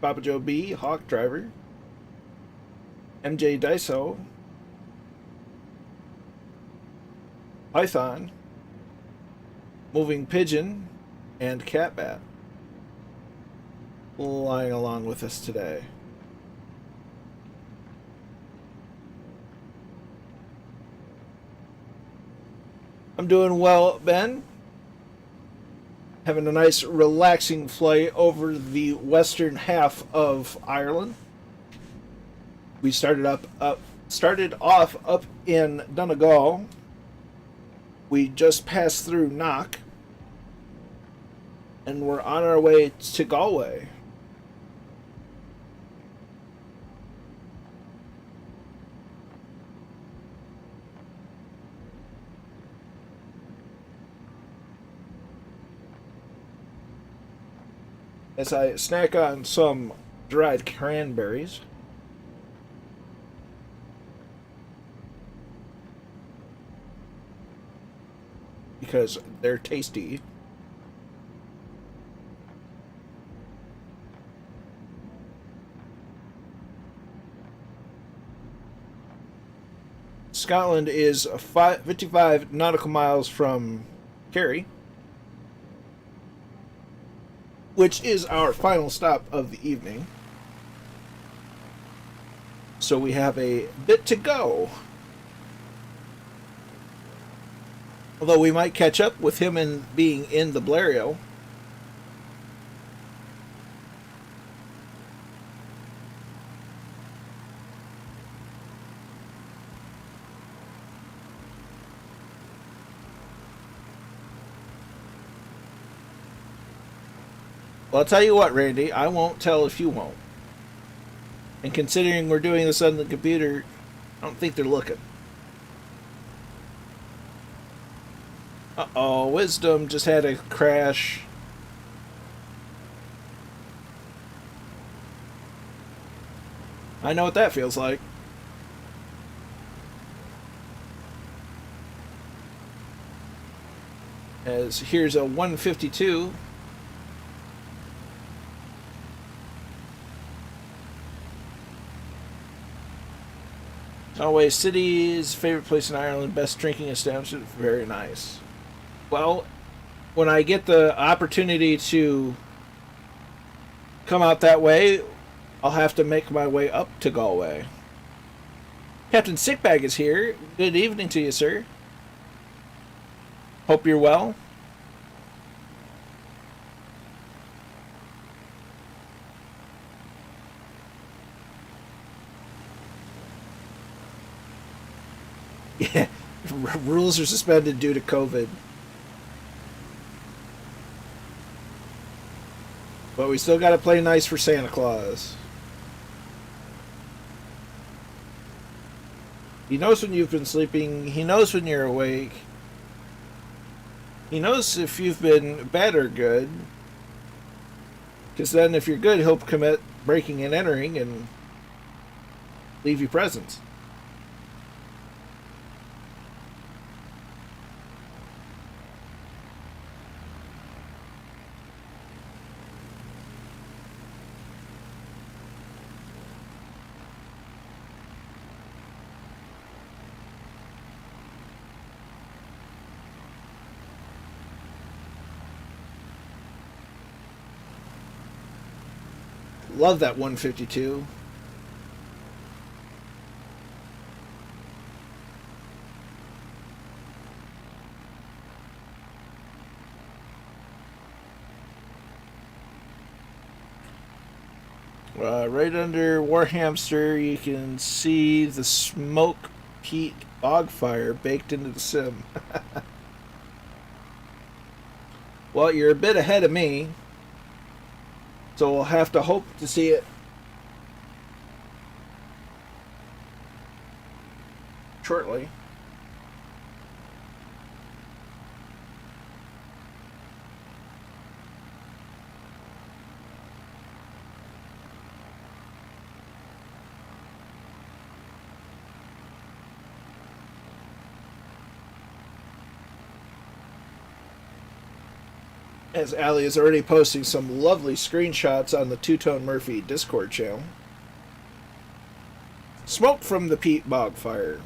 Papa Joe B, Hawk Driver, MJ Daiso, Python, Moving Pigeon, and Catbat flying along with us today. I'm doing well, Ben. Having a nice relaxing flight over the western half of Ireland. We started off up in Donegal. We just passed through Knock, and we're on our way to Galway. As I snack on some dried cranberries. Because they're tasty. Scotland is 55 nautical miles from Kerry, which is our final stop of the evening. So we have a bit to go. Although we might catch up with him in being in the Blériot. Well, I'll tell you what, Randy, I won't tell if you won't. And considering we're doing this on the computer, I don't think they're looking. Uh-oh, Wisdom just had a crash. I know what that feels like. As here's a 152. Galway City's favorite place in Ireland, best drinking establishment. Very nice. Well, when I get the opportunity to come out that way, I'll have to make my way up to Galway. Captain Sickbag is here. Good evening to you, sir. Hope you're well. Yeah, rules are suspended due to COVID. But we still got to play nice for Santa Claus. He knows when you've been sleeping. He knows when you're awake. He knows if you've been bad or good. Because then if you're good, he'll commit breaking and entering and leave you presents. Love that 152. Right under Warhamster, you can see the smoke peat bog fire baked into the sim. Well, you're a bit ahead of me. So we'll have to hope to see it shortly. As Ali is already posting some lovely screenshots on the Two Tone Murphy Discord channel. Smoke from the peat bog fire.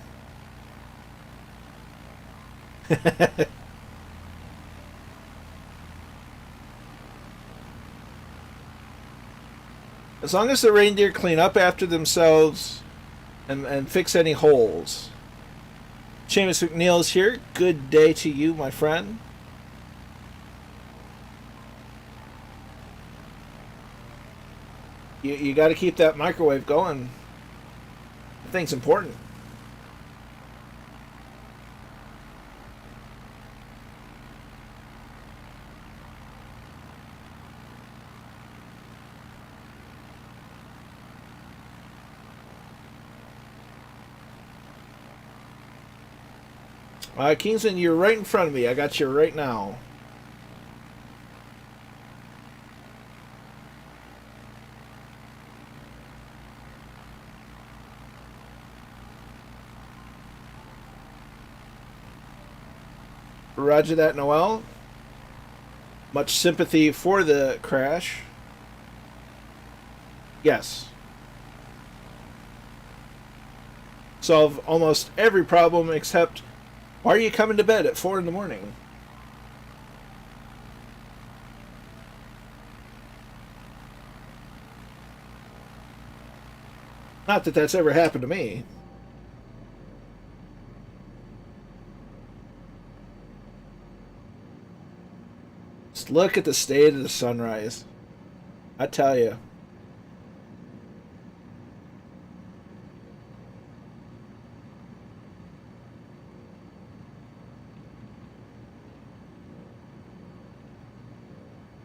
As long as the reindeer clean up after themselves and fix any holes. Seamus McNeil is here. Good day to you, my friend. You got to keep that microwave going. The thing's important. Kingsman, you're right in front of me. I got you right now. Roger that, Noel. Much sympathy for the crash. Yes. Solve almost every problem except, why are you coming to bed at 4 in the morning? Not that that's ever happened to me. Just look at the state of the sunrise. I tell you.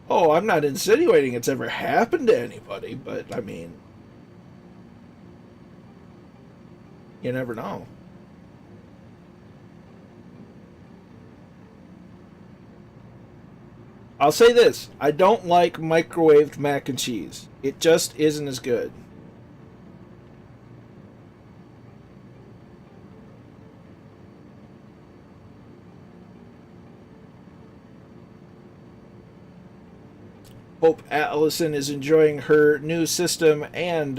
Oh, I'm not insinuating it's ever happened to anybody, but I mean, You never know. I'll say this. I don't like microwaved mac and cheese. It just isn't as good. Hope Allison is enjoying her new system and,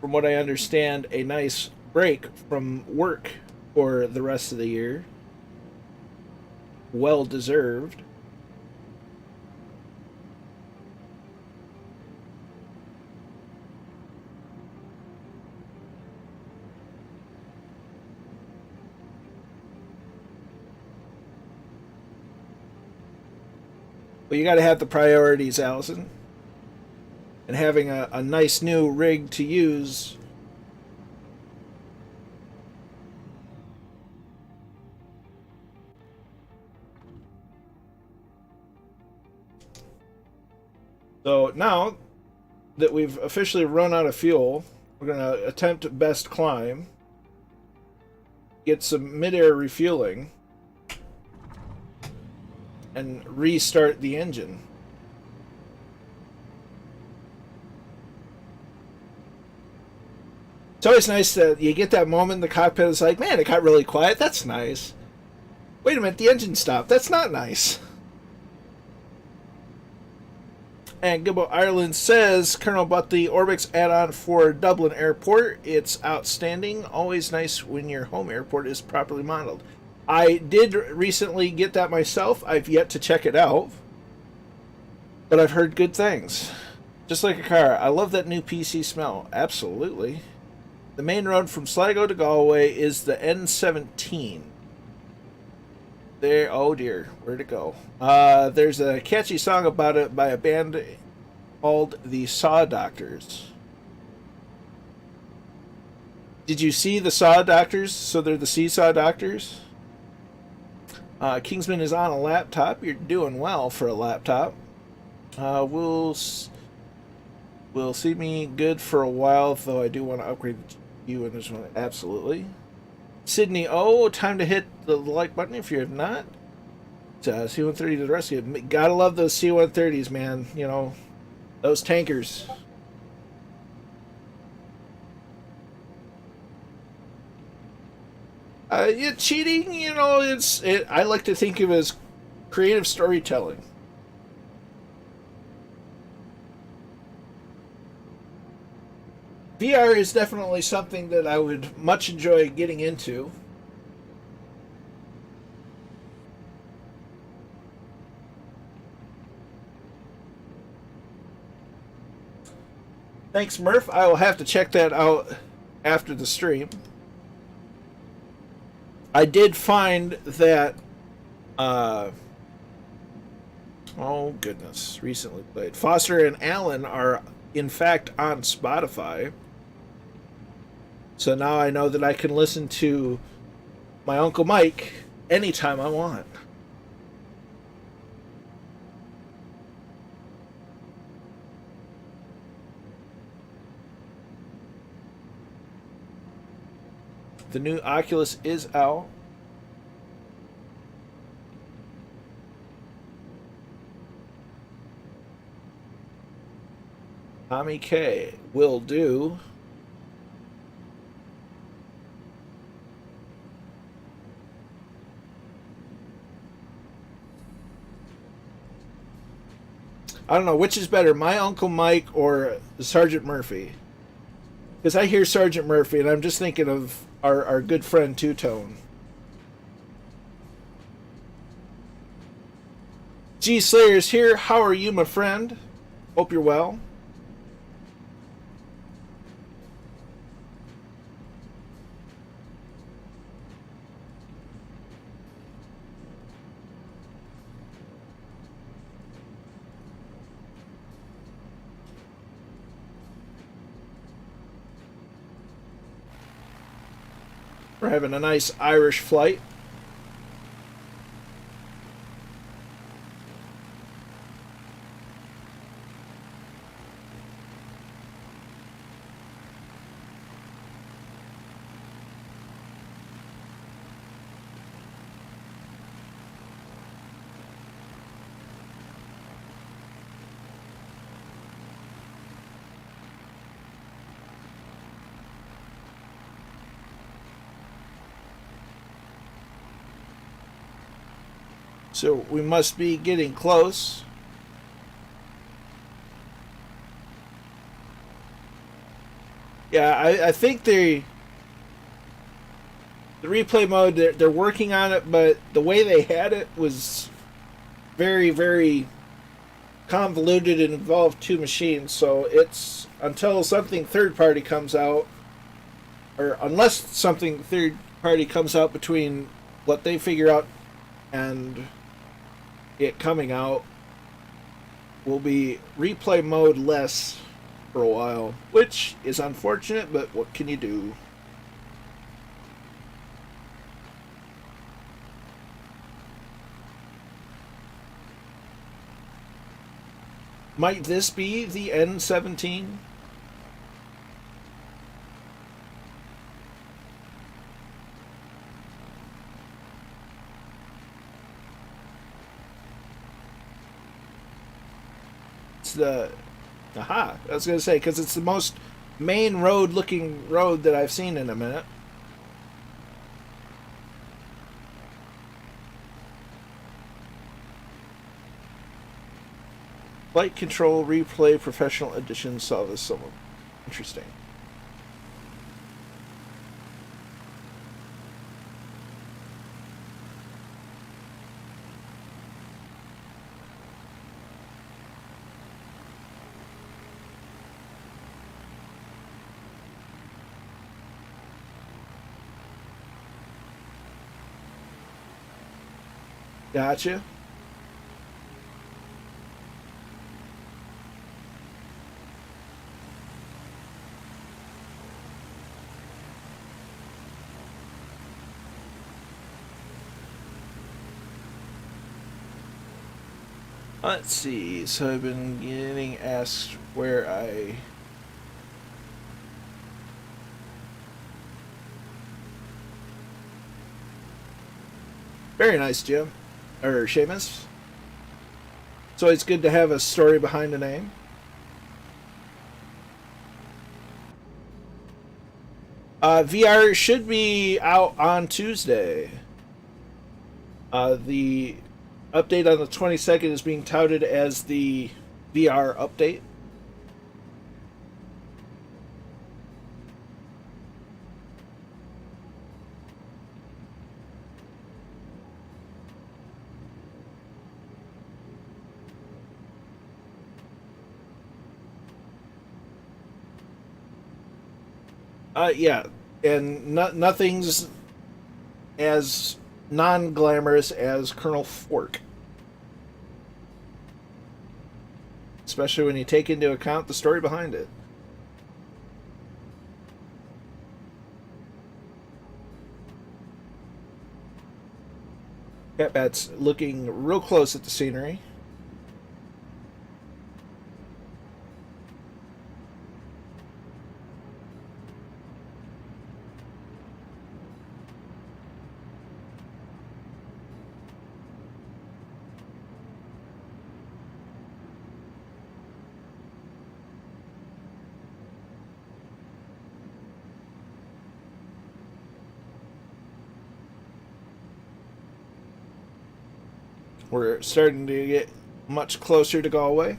from what I understand, a nice break from work for the rest of the year. Well deserved. But you got to have the priorities, Allison. And having a nice new rig to use. So now that we've officially run out of fuel, we're going to attempt best climb, get some mid-air refueling, and restart the engine. It's always nice that you get that moment in the cockpit. It's like, man, it got really quiet. That's nice. Wait a minute, the engine stopped. That's not nice. And Gilbo Ireland says, Colonel, about the Orbix add-on for Dublin Airport. It's outstanding. Always nice when your home airport is properly modeled. I did recently get that myself. I've yet to check it out. But I've heard good things. Just like a car. I love that new PC smell. Absolutely. The main road from Sligo to Galway is the N17. There, oh dear, where'd it go? There's a catchy song about it by a band called the Saw Doctors. Did you see the Saw Doctors? So they're the Seesaw Doctors? Kingsman is on a laptop. You're doing well for a laptop. Will see me good for a while, though I do want to upgrade you in this one. Absolutely. Sydney, oh, time to hit the like button if you have not. C-130 to the rescue. Gotta love those C-130s, man. You know, those tankers. Yeah, cheating, you know, I like to think of it as creative storytelling. VR is definitely something that I would much enjoy getting into. Thanks, Murph. I will have to check that out after the stream. I did find that, oh goodness, recently played. Foster and Allen are, in fact, on Spotify. So now I know that I can listen to my Uncle Mike anytime I want. The new Oculus is out. Tommy K will do. I don't know which is better, my Uncle Mike or Sergeant Murphy. Because I hear Sergeant Murphy and I'm just thinking of our good friend Two Tone. G Slayer's here. How are you, my friend? Hope you're well. We're having a nice Irish flight. So we must be getting close. Yeah, I think the replay mode, they're working on it, but the way they had it was very, very convoluted and involved two machines. So it's until something third party comes out, or unless something third party comes out between what they figure out and it coming out, will be replay mode less for a while, which is unfortunate, but what can you do? Might this be the N17? It's the... Aha! I was going to say, because it's the most main road-looking road that I've seen in a minute. Flight Control Replay Professional Edition. Saw this somewhere. Interesting. Gotcha. Let's see. So I've been getting asked where I... Very nice, Jim. Or Seamus. It's always good to have a story behind a name. VR should be out on Tuesday. The update on the 22nd is being touted as the VR update. Yeah, and nothing's as non-glamorous as Colonel Fork. Especially when you take into account the story behind it. Catbat's looking real close at the scenery. We're starting to get much closer to Galway.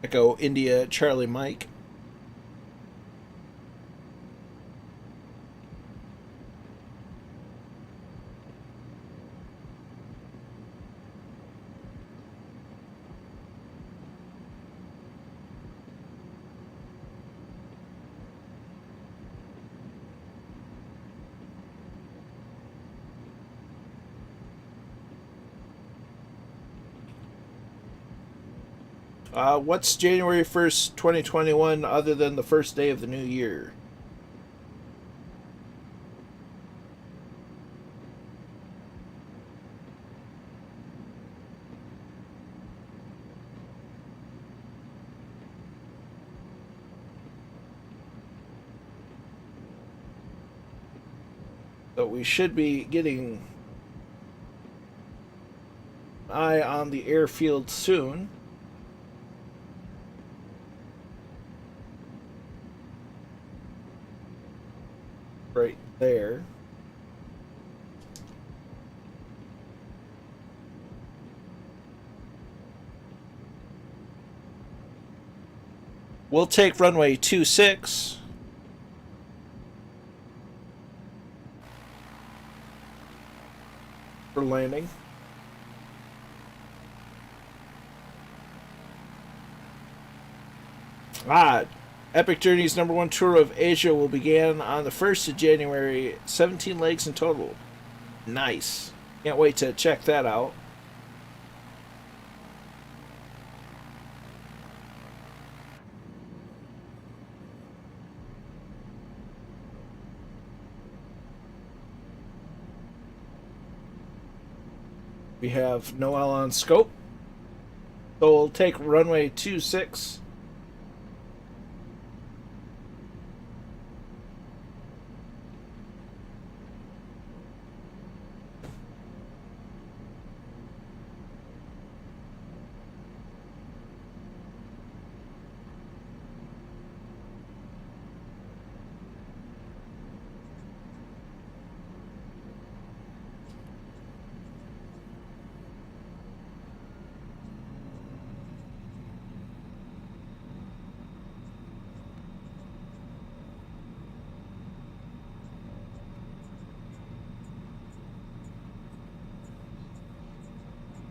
Echo India Charlie Mike. What's January 1st, 2021, other than the first day of the new year? So we should be getting an eye on the airfield soon. right there. We'll take runway 26. For landing. Epic Journey's #1 tour of Asia will begin on the 1st of January. 17 legs in total. Nice. Can't wait to check that out. We have Noel on scope. So we'll take runway 26.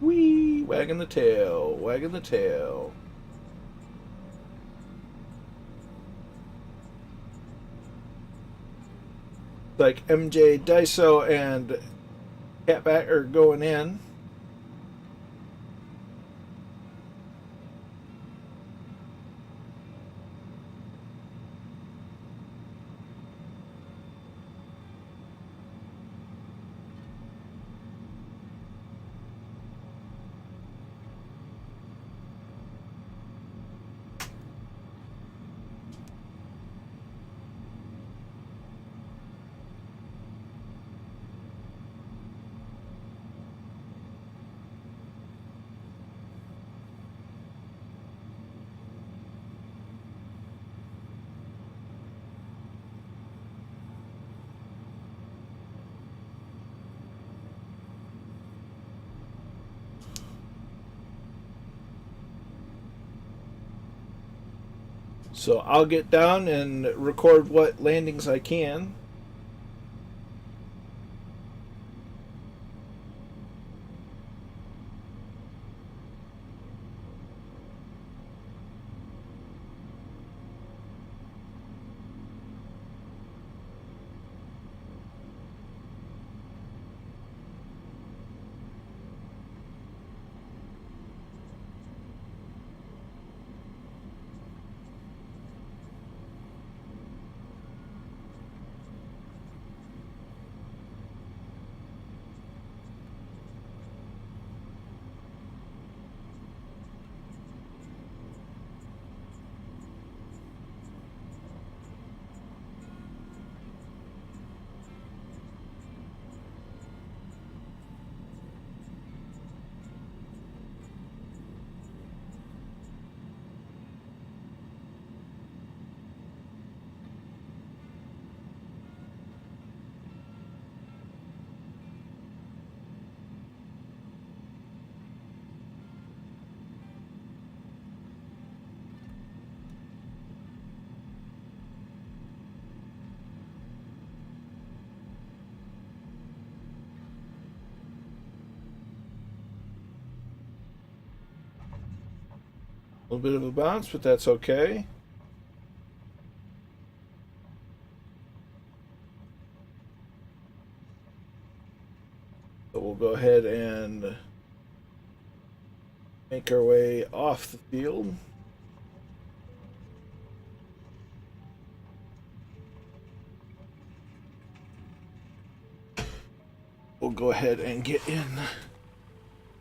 Whee! Wagging the tail, wagging the tail. Like MJ Daiso and Catback are going in. So I'll get down and record what landings I can. A little bit of a bounce, but that's okay. So we'll go ahead and make our way off the field. We'll go ahead and get in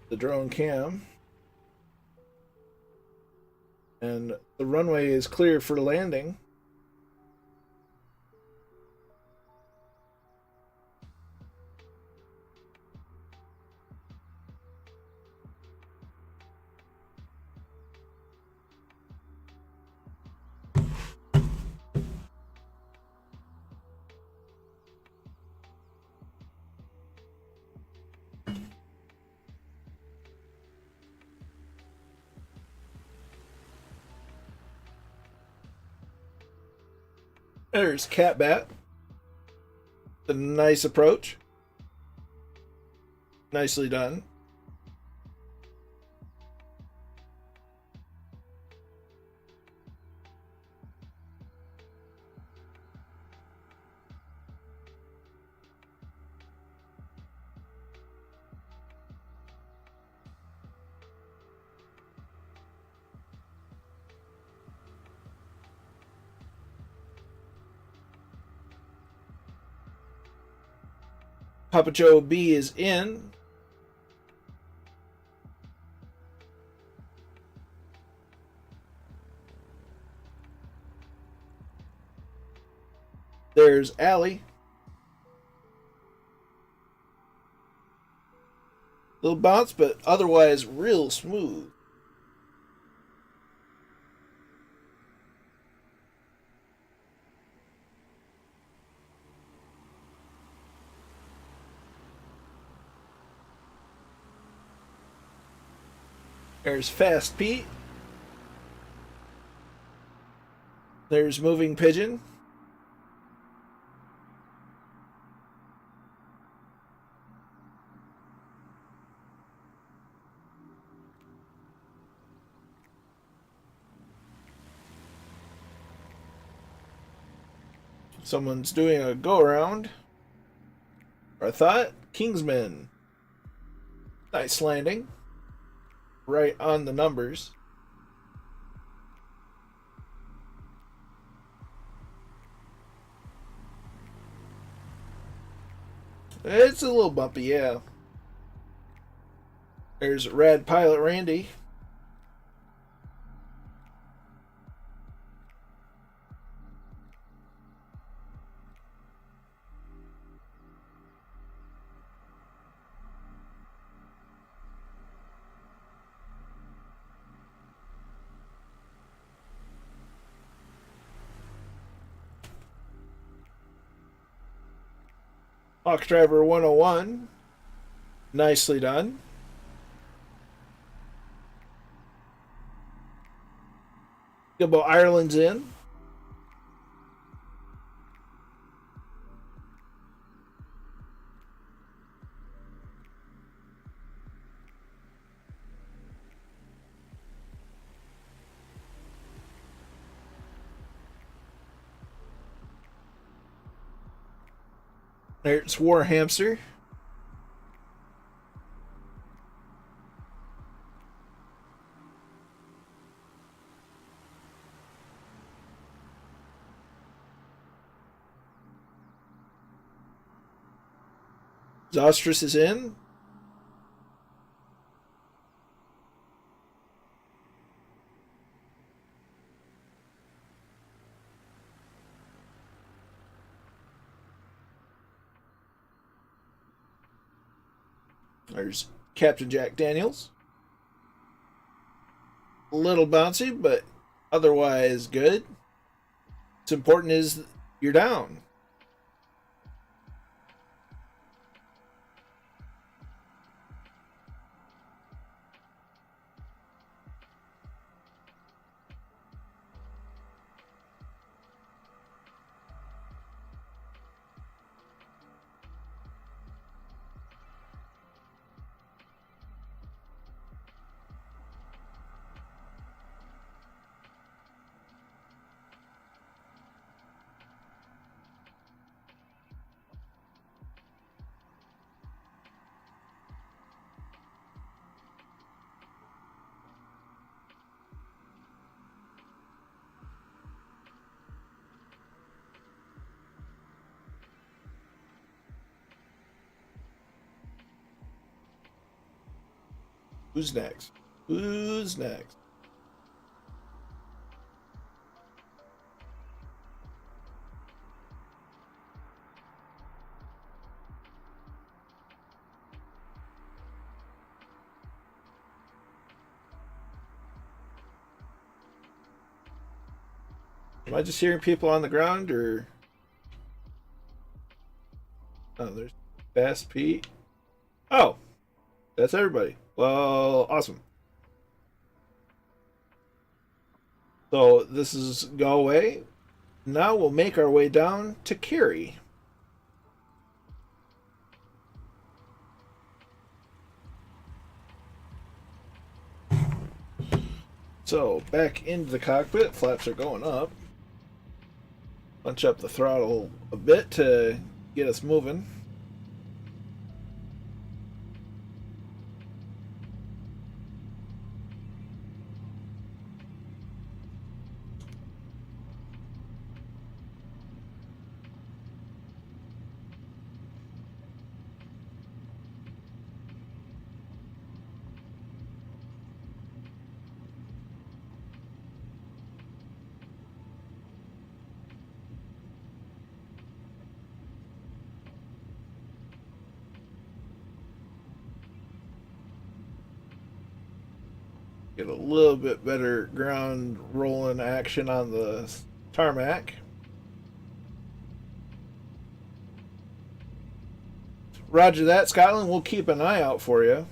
the drone cam. And the runway is clear for landing. There's Catbat. A nice approach. Nicely done. Papa Joe B is in. There's Allie. Little bounce, but otherwise real smooth. There's Fast Pete. There's Moving Pigeon. Someone's doing a go-around. Or I thought. Kingsman. Nice landing. Right on the numbers. It's a little bumpy, yeah. There's Rad Pilot Randy. Hawk Driver 101. Nicely done. EGAB Ireland's in. There's War Hamster. Zostrus is in. There's Captain Jack Daniels. A little bouncy, but otherwise good. What's important is you're down. Who's next? Who's next? Am I just hearing people on the ground, or... Oh, there's Fast Pete. Oh, that's everybody. Well, awesome. So this is Galway. Now we'll make our way down to Kerry. So, back into the cockpit, flaps are going up. Punch up the throttle a bit to get us moving. Get a little bit better ground rolling action on the tarmac. Roger that, Scotland. We'll keep an eye out for you.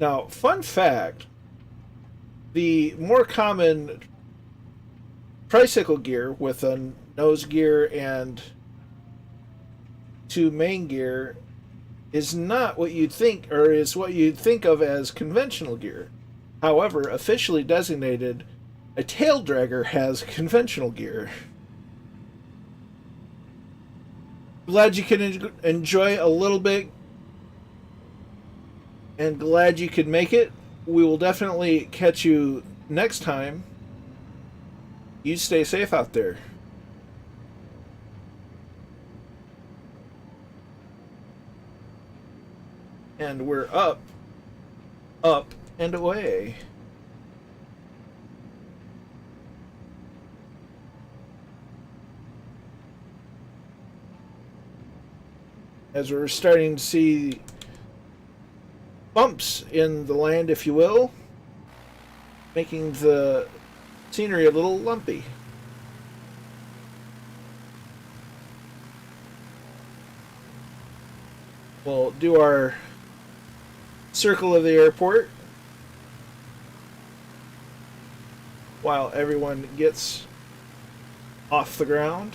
Now, fun fact, the more common tricycle gear with a nose gear and two main gear is not what you'd think, or is what you'd think of as conventional gear. However, officially designated, a tail dragger has conventional gear. Glad you can enjoy a little bit, and glad you could make it. We will definitely catch you next time. You stay safe out there. And we're up, up, and away. As we're starting to see bumps in the land, if you will, making the scenery a little lumpy. We'll do our circle of the airport while everyone gets off the ground.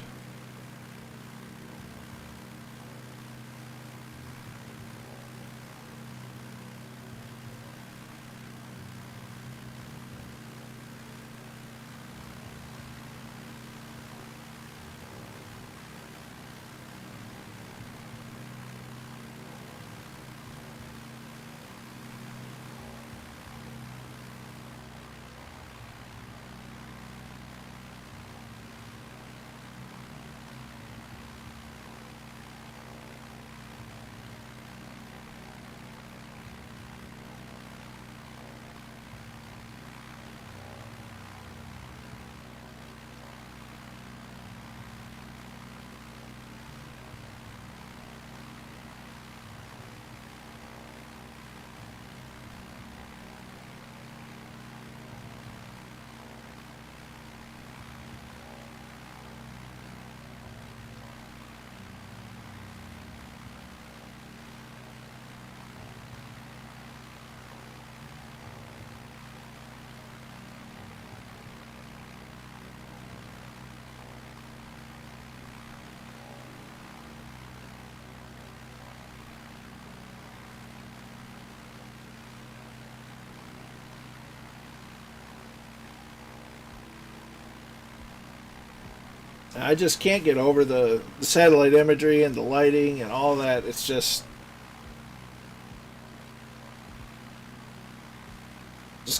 I just can't get over the satellite imagery and the lighting and all that. It's just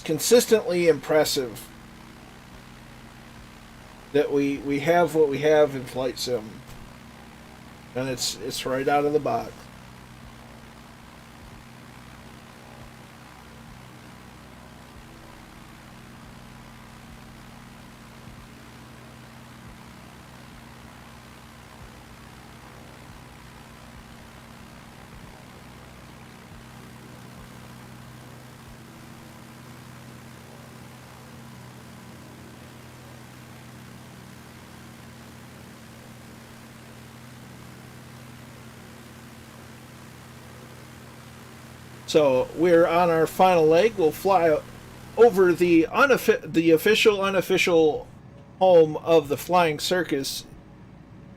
consistently impressive that we have what we have in flight sim, and it's right out of the box. So we're on our final leg. We'll fly over the official, unofficial home of the Flying Circus,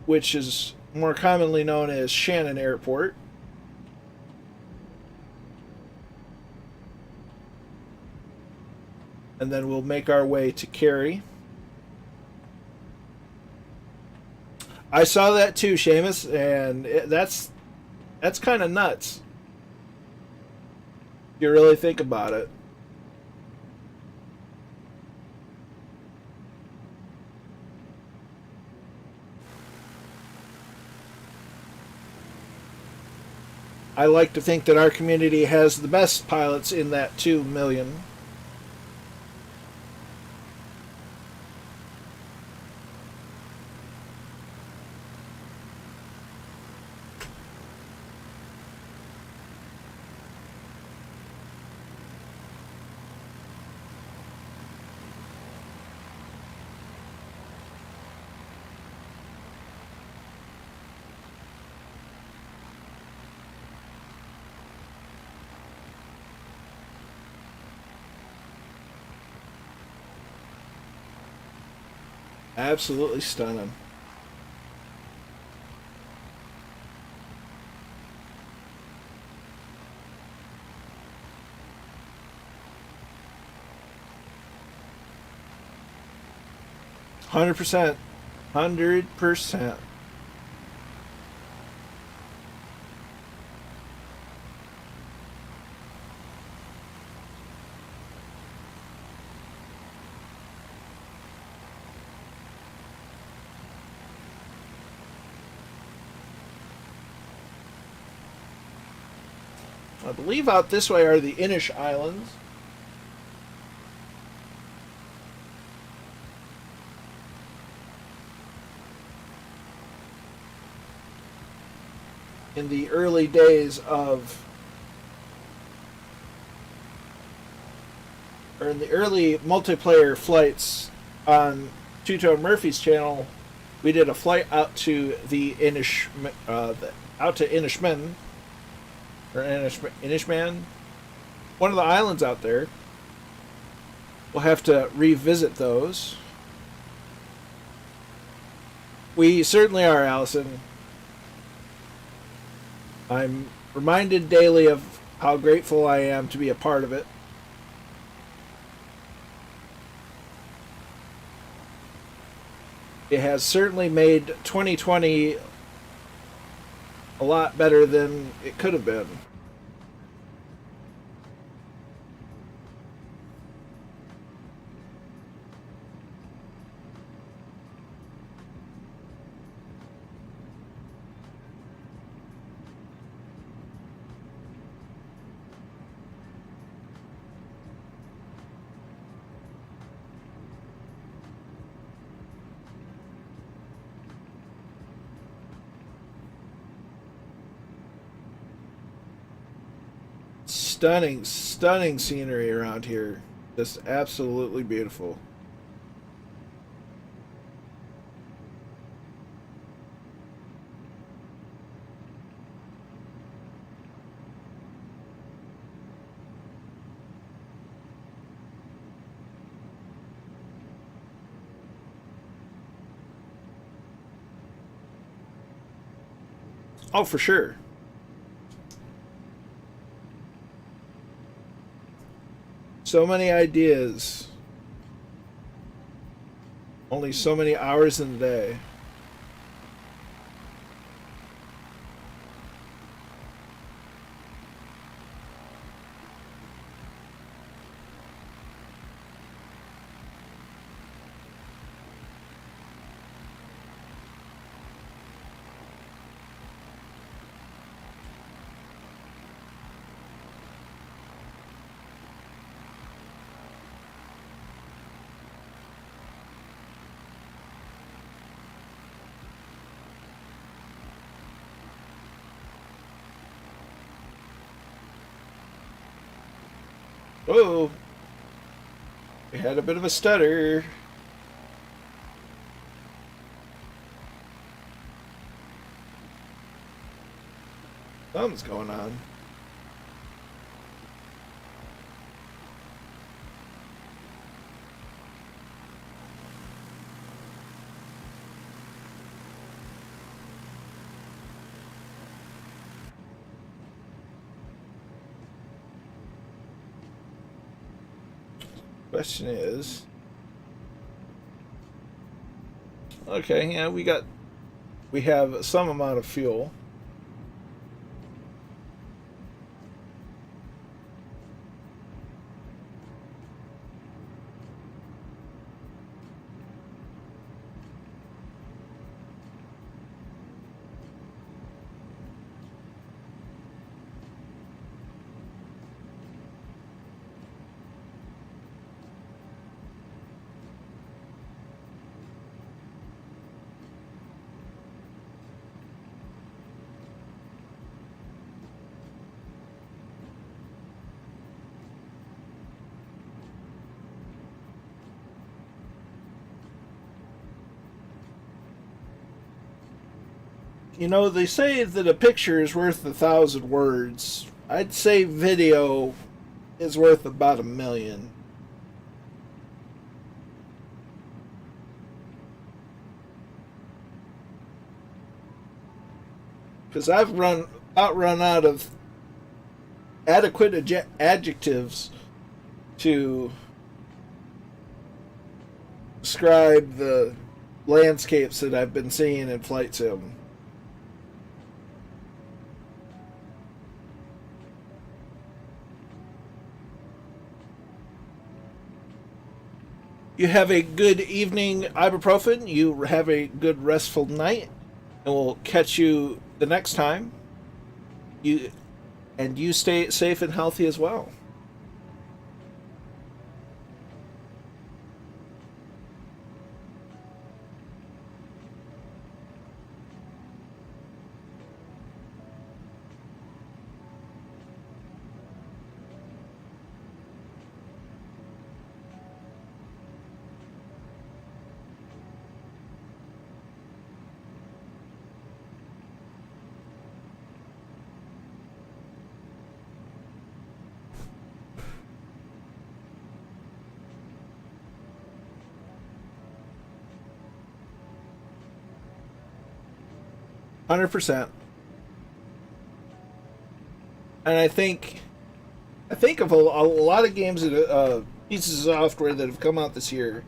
which is more commonly known as Shannon Airport. And then we'll make our way to Kerry. I saw that too, Seamus, and that's kind of nuts. If you really think about it. I like to think that our community has the best pilots in that 2 million. Absolutely stunning. %. 100%. I believe out this way are the Innish Islands. In the early days of, or in the early multiplayer flights on Two-Tone Murphy's channel, we did a flight out to the Inishman, or Inishman, one of the islands out there. We'll have to revisit those. We certainly are, Allison. I'm reminded daily of how grateful I am to be a part of it. It has certainly made 2020 a lot better than it could have been. Stunning, stunning scenery around here. Just absolutely beautiful. Oh, for sure. So many ideas. Only so many hours in the day. Oh, we had a bit of a stutter. Something's going on. Question is, okay, yeah, we have some amount of fuel. You know, they say that a picture is worth 1,000 words. I'd say video is worth about 1,000,000. Because I've run out of adequate adjectives to describe the landscapes that I've been seeing in Flight Sim. You have a good evening, ibuprofen. You have a good restful night, and we'll catch you the next time. You stay safe and healthy as well. %. And I think of a lot of games that pieces of software that have come out this year.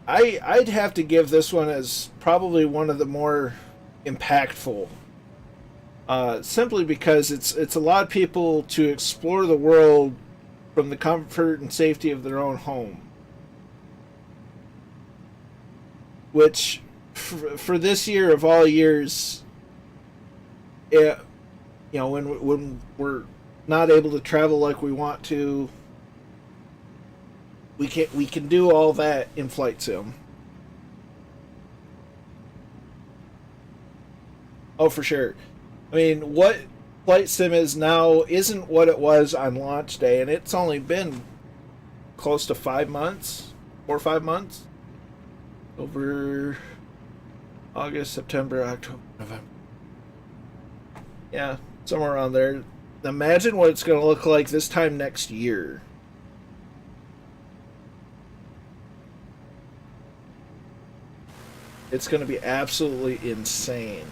I'd have to give this one as probably one of the more impactful. Simply because it's allowed people to explore the world from the comfort and safety of their own home. Which, for this year of all years, it, you know, when we're not able to travel like we want to, we can do all that in Flight Sim. Oh, for sure. I mean, what Flight Sim is now isn't what it was on launch day, and it's only been close to 5 months, 4 or 5 months, over August, September, October, November. Yeah, somewhere around there. Imagine what it's going to look like this time next year. It's going to be absolutely insane.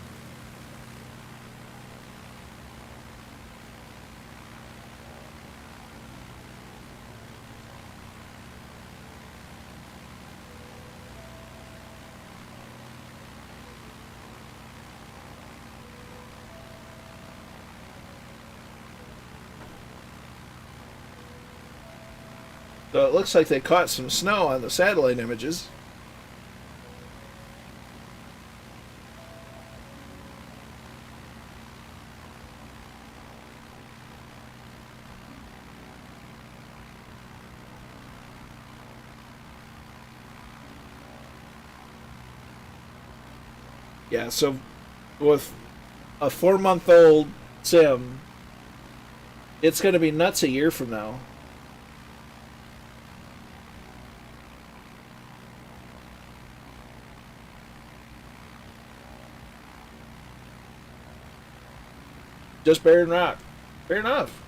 So it looks like they caught some snow on the satellite images. Yeah, so with a 4-month-old sim, it's going to be nuts a year from now. Just Barren Rock. Fair enough.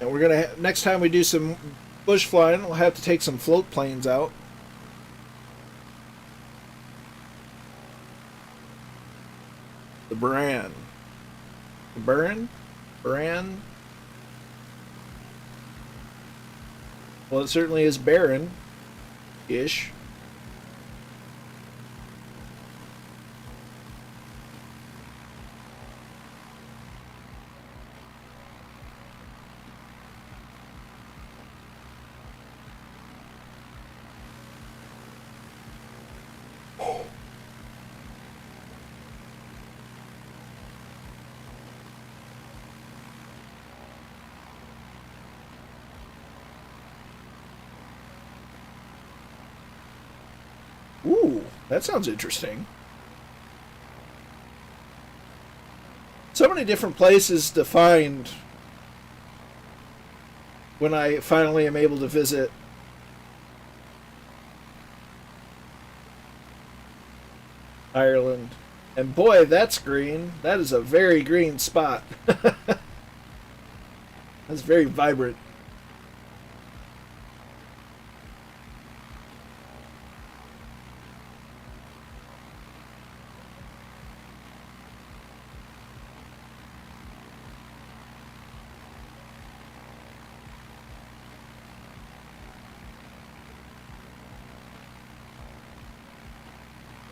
And we're gonna next time we do some bush flying, we'll have to take some float planes out. The Bran. The Buran? Bran? Well, it certainly is barren-ish. Ooh, that sounds interesting. So many different places to find when I finally am able to visit. Ireland. And boy, that's green. That is a very green spot. That's very vibrant.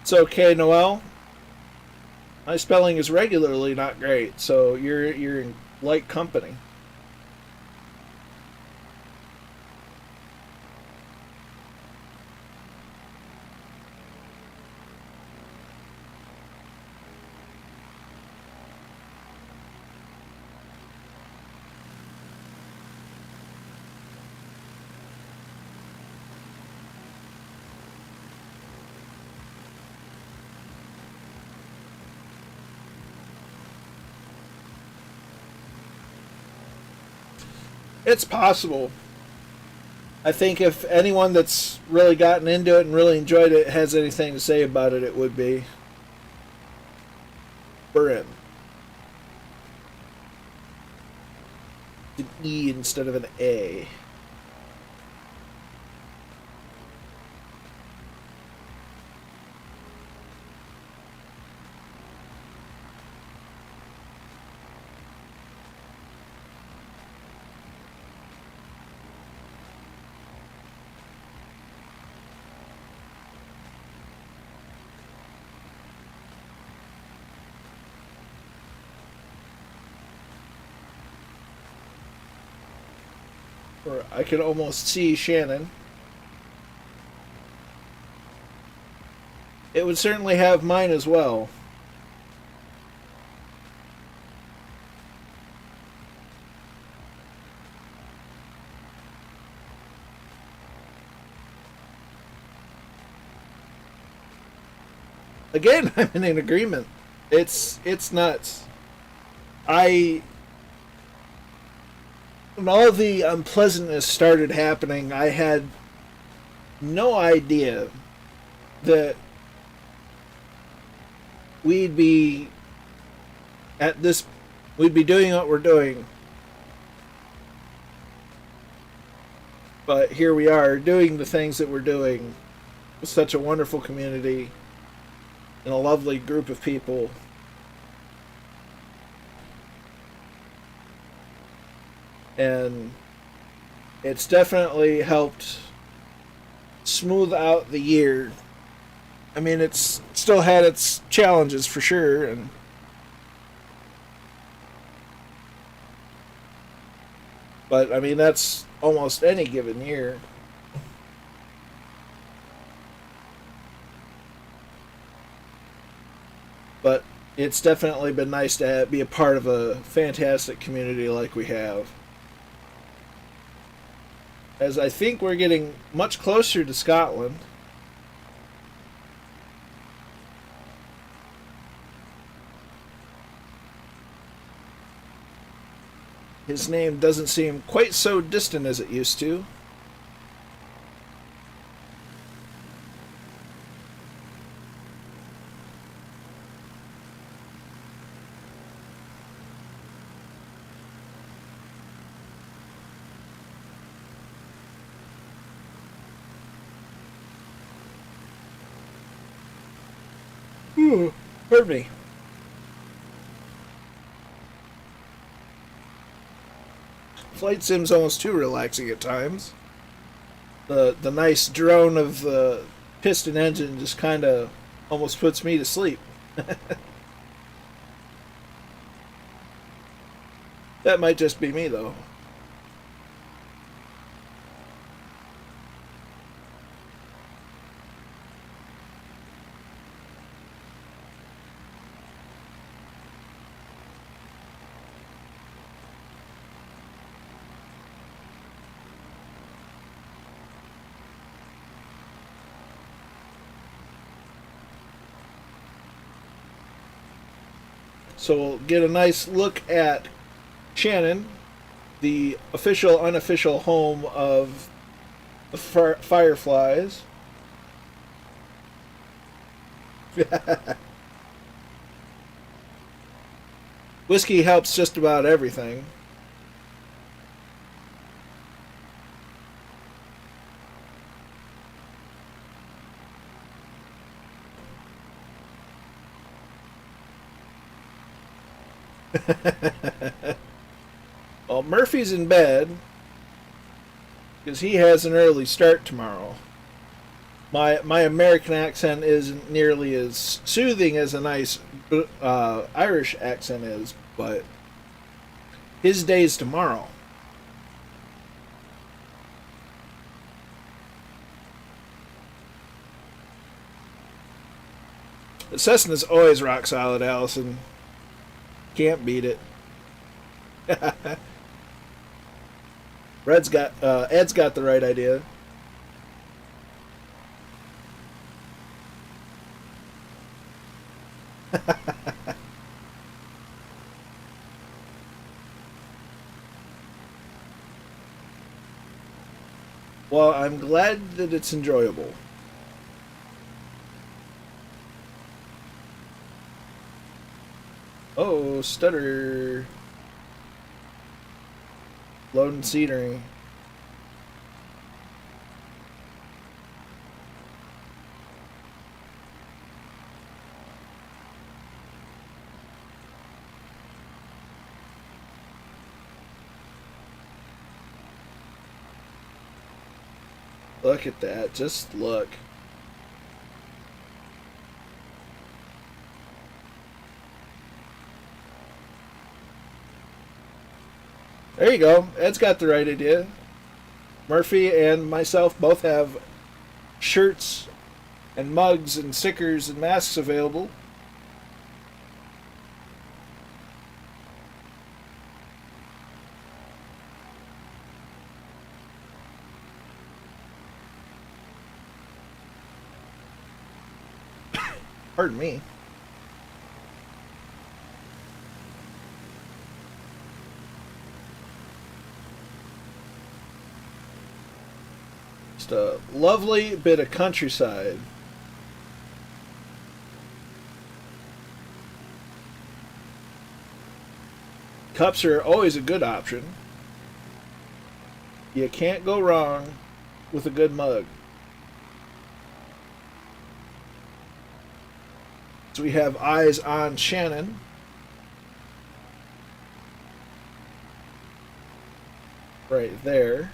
It's okay, Noel. My spelling is regularly not great, so you're in light company. It's possible. I think if anyone that's really gotten into it and really enjoyed it has anything to say about it, it would be Burin. An E instead of an A. Or I can almost see Shannon. It would certainly have mine as well. Again, I'm in agreement. It's nuts. When all of the unpleasantness started happening, I had no idea that we'd be at this, we'd be doing what we're doing. But here we are, doing the things that we're doing with such a wonderful community and a lovely group of people. And it's definitely helped smooth out the year. I mean, it's still had its challenges for sure, but I mean that's almost any given year. But it's definitely been nice to be a part of a fantastic community like we have. As I think we're getting much closer to Scotland. His name doesn't seem quite so distant as it used to. Ooh, pardon me. Flight sim's almost too relaxing at times. The nice drone of the piston engine just kind of almost puts me to sleep. That might just be me, though. So we'll get a nice look at Shannon, the official, unofficial home of the Fireflies. Whiskey helps just about everything. Well, Murphy's in bed because he has an early start tomorrow. My American accent isn't nearly as soothing as a nice Irish accent is, but his day's tomorrow. The Cessna's always rock solid, Allison. Can't beat it. Ed's got the right idea. Well, I'm glad that it's enjoyable. Oh, stutter. Load and cedering. Look at that. Just look. There you go. Ed's got the right idea. Murphy and myself both have shirts and mugs and stickers and masks available. Pardon me. Just a lovely bit of countryside. Cups are always a good option. You can't go wrong with a good mug. So we have eyes on Shannon. Right there.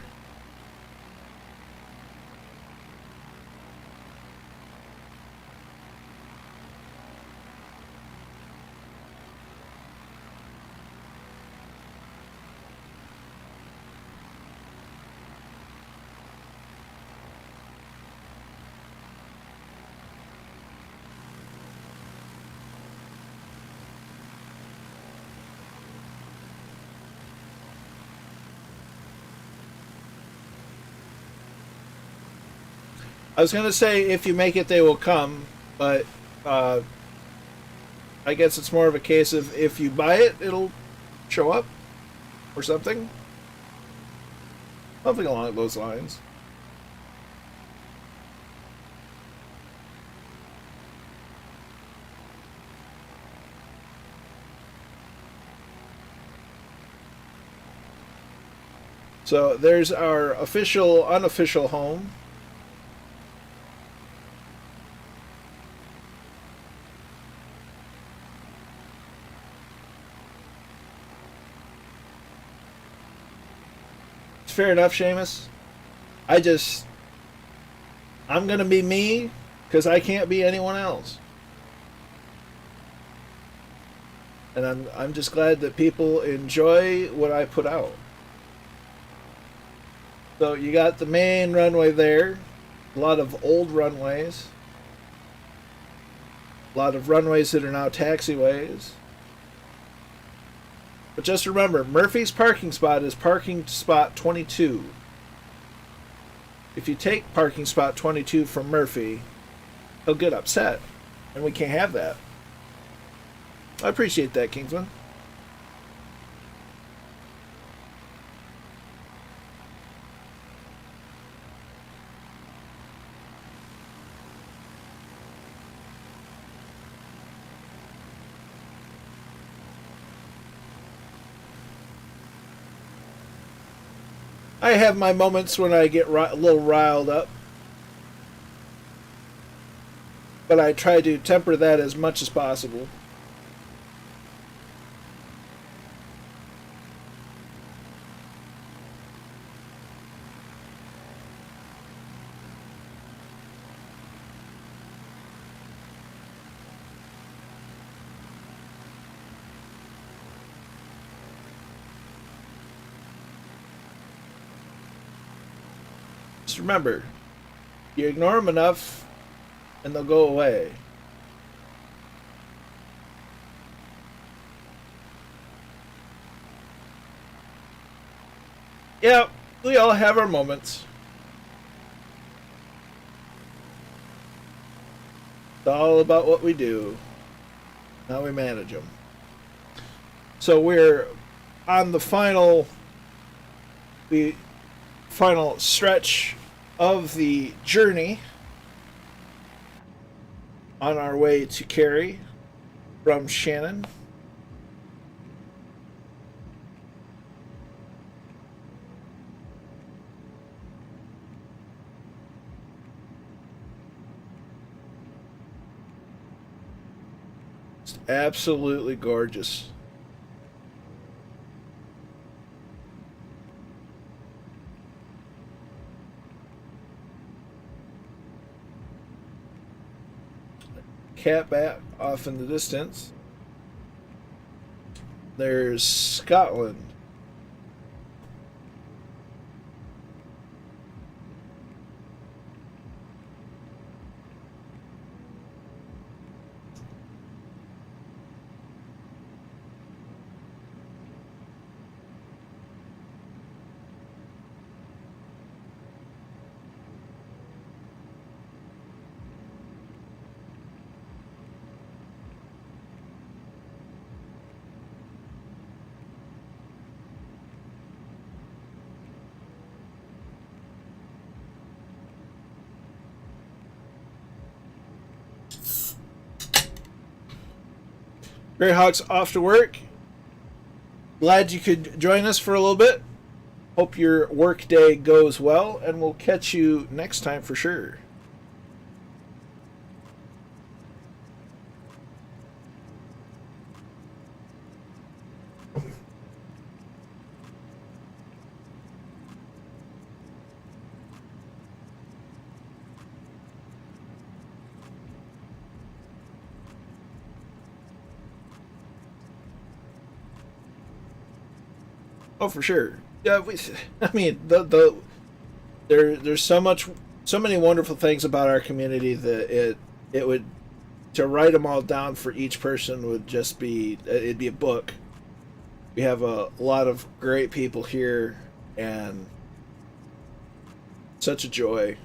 I was going to say, if you make it, they will come, but I guess it's more of a case of if you buy it, it'll show up, or something. Something along those lines. So there's our official, unofficial home. fair enough, Seamus. I'm gonna be me because I can't be anyone else. And I'm just glad that people enjoy what I put out. So you got the main runway there, a lot of old runways, a lot of runways that are now taxiways. But just remember, Murphy's parking spot is parking spot 22. If you take parking spot 22 from Murphy, he'll get upset, and we can't have that. I appreciate that, Kingsman. I have my moments when I get a little riled up, but I try to temper that as much as possible. Just remember, you ignore them enough and they'll go away. Yeah, we all have our moments. It's all about what we do, how we manage them. So we're on the final stretch of the journey on our way to Kerry from Shannon. It's absolutely gorgeous. Cat back off in the distance. There's Scotland. Greyhawk's off to work. Glad you could join us for a little bit. Hope your work day goes well, and we'll catch you next time for sure. Oh, for sure. Yeah, I mean, there's so many wonderful things about our community that it would, to write them all down for each person would just be, it'd be a book. We have a lot of great people here, and such a joy.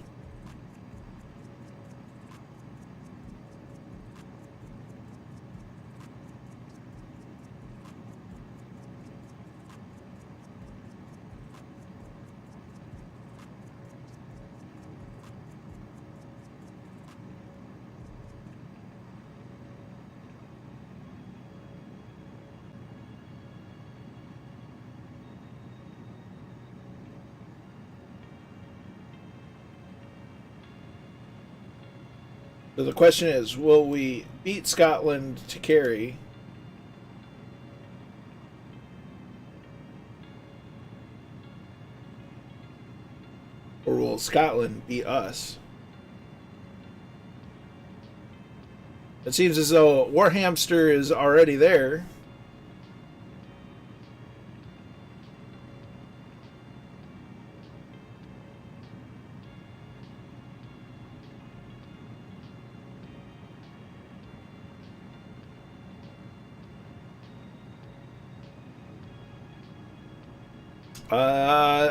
So the question is, will we beat Scotland to Kerry? Or will Scotland be us? It seems as though Warhamster is already there.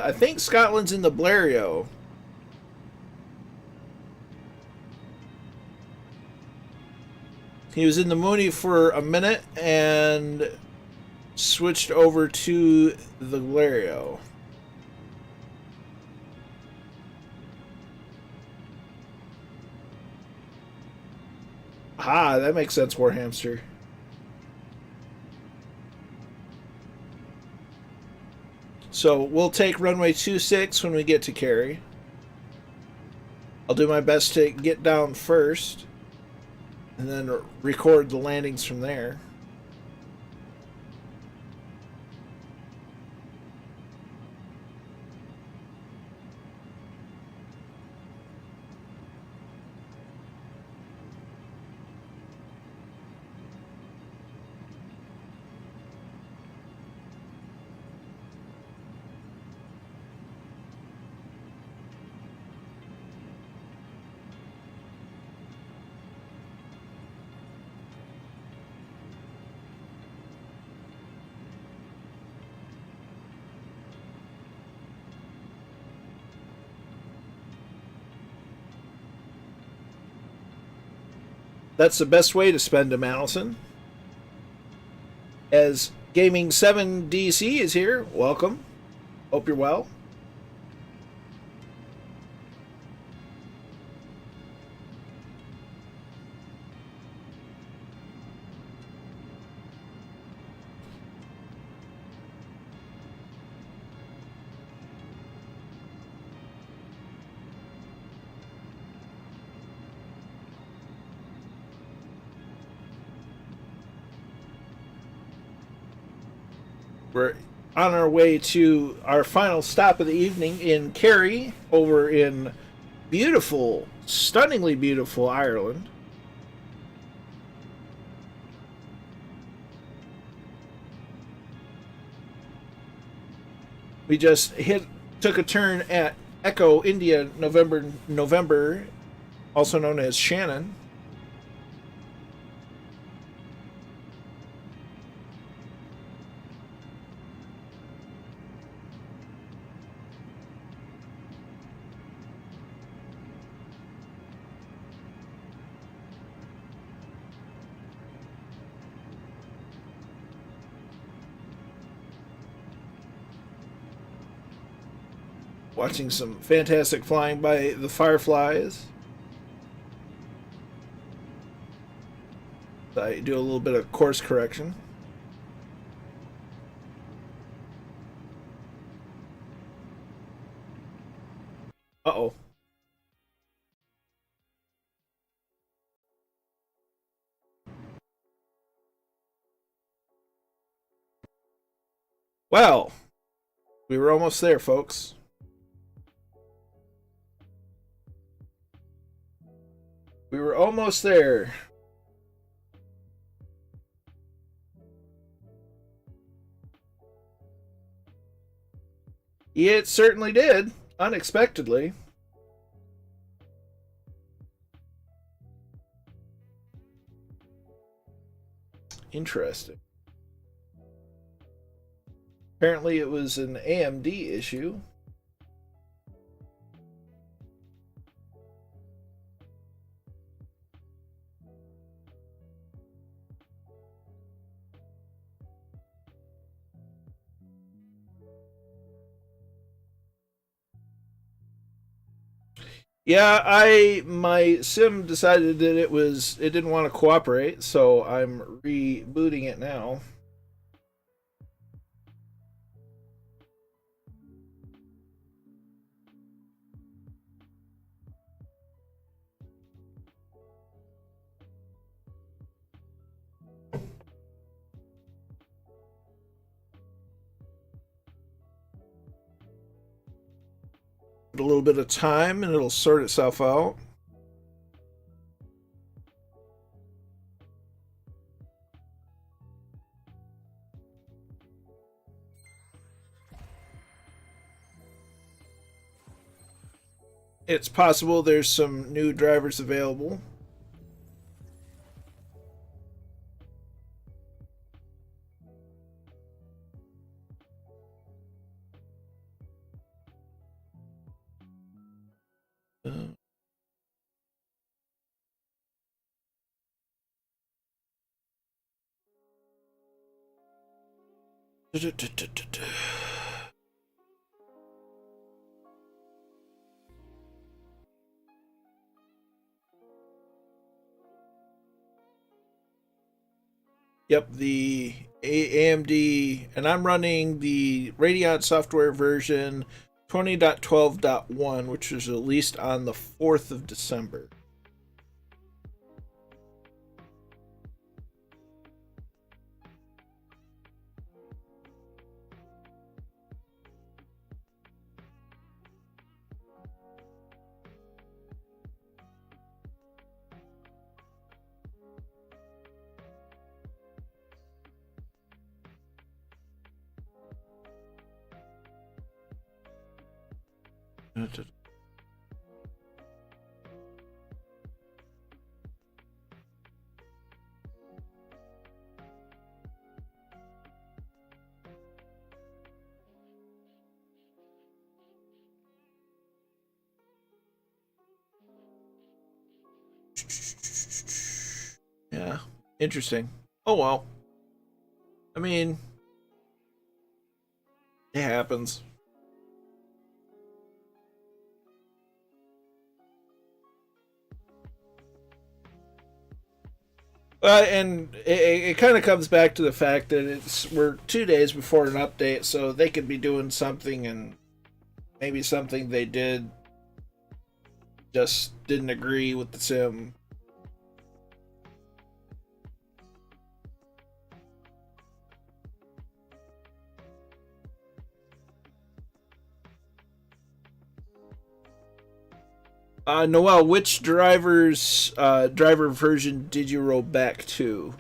I think Scotland's in the Blériot. He was in the Mooney for a minute and switched over to the Blériot. Ah, that makes sense, Warhamster. So we'll take runway 26 when we get to Kerry. I'll do my best to get down first and then record the landings from there. That's the best way to spend a Allison. As Gaming 7 DC is here, welcome. Hope you're well. We're on our way to our final stop of the evening in Kerry, over in beautiful, stunningly beautiful Ireland. We just took a turn at Echo India November, also known as Shannon. Watching some fantastic flying by the Fireflies. I do a little bit of course correction. Uh-oh. Well, we were almost there, folks. We were almost there. It certainly did, unexpectedly. Interesting. Apparently it was an AMD issue. Yeah, my sim decided that it didn't want to cooperate, so I'm rebooting it now. A little bit of time and it'll sort itself out. It's possible there's some new drivers available. Yep, the AMD, and I'm running the Radeon software version 20.12.1, which was released on the 4th of December. Yeah, interesting. Oh well. I mean, it happens. And it kind of comes back to the fact that we're 2 days before an update, so they could be doing something, and maybe something they did just didn't agree with the sim. Noel, which driver version did you roll back to?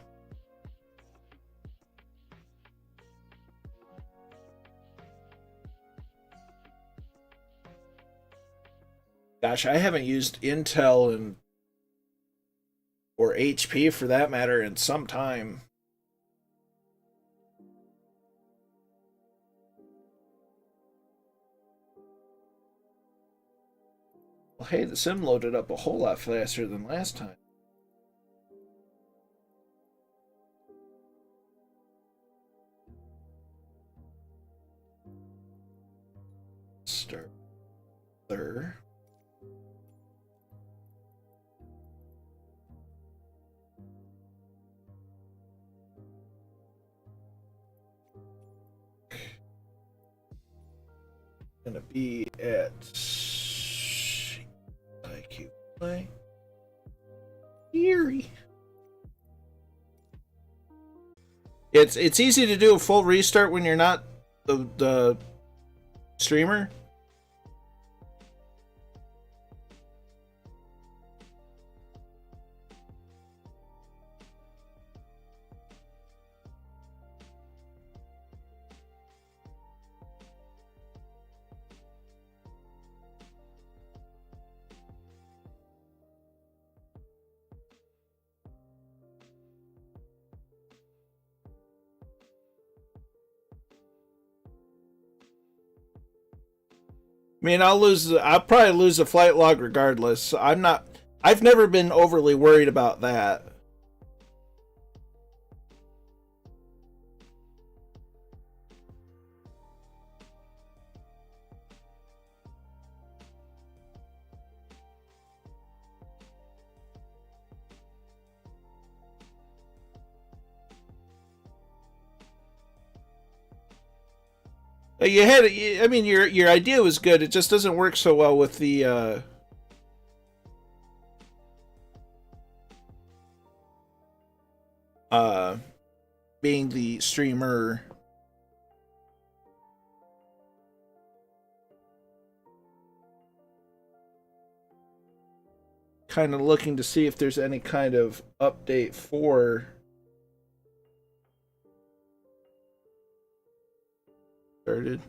Gosh, I haven't used Intel and or HP for that matter in some time. Well, hey, the sim loaded up a whole lot faster than last time. Start there. Gonna be at IQ play. Eerie. It's easy to do a full restart when you're not the streamer. I mean, I'll probably lose the flight log regardless. I've never been overly worried about that. I mean, your idea was good. It just doesn't work so well with the being the streamer. kind of looking to see if there's any kind of update for started.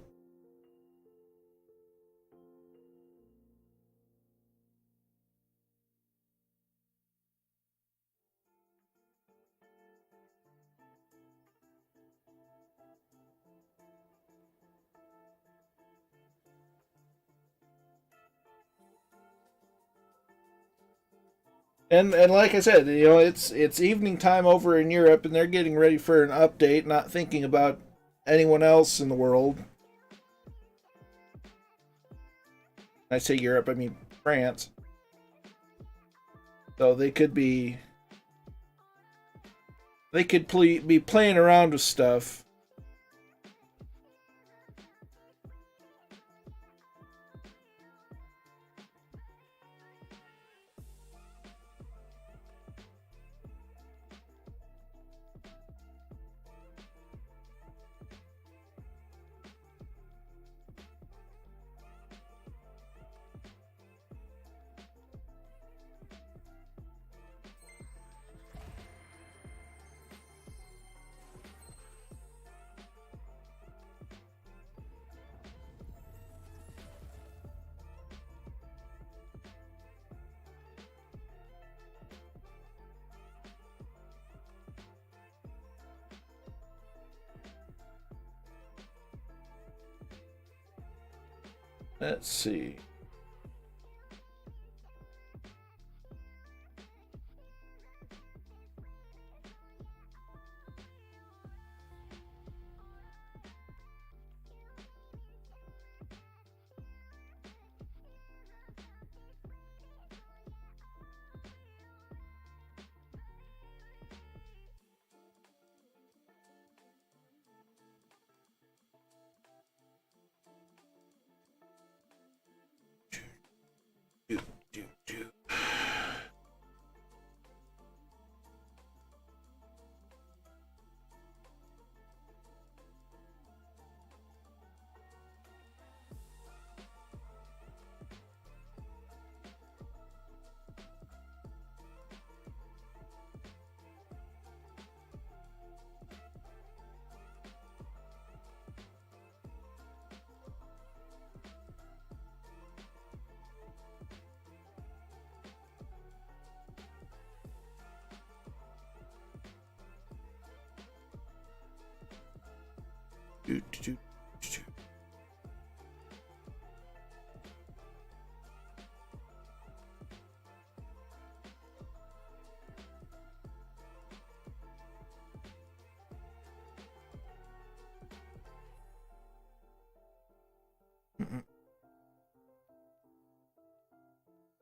And like I said, you know, it's evening time over in Europe, and they're getting ready for an update, not thinking about anyone else in the world. I say Europe, I mean France. So they could be be playing around with stuff. Let's see.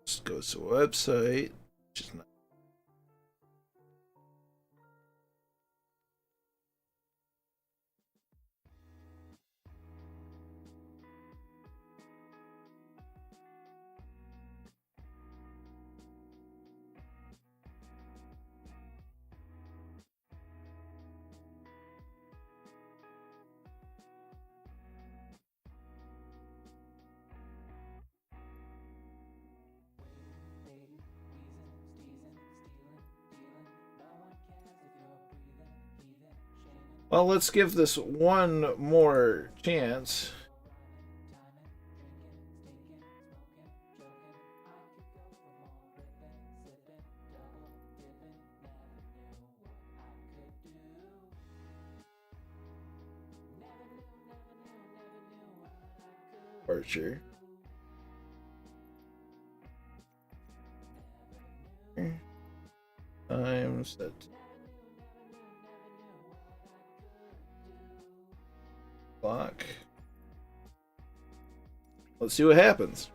Just goes to the website, which is not. Well, let's give this one more chance. Archer. Time set. Clock. Let's see what happens.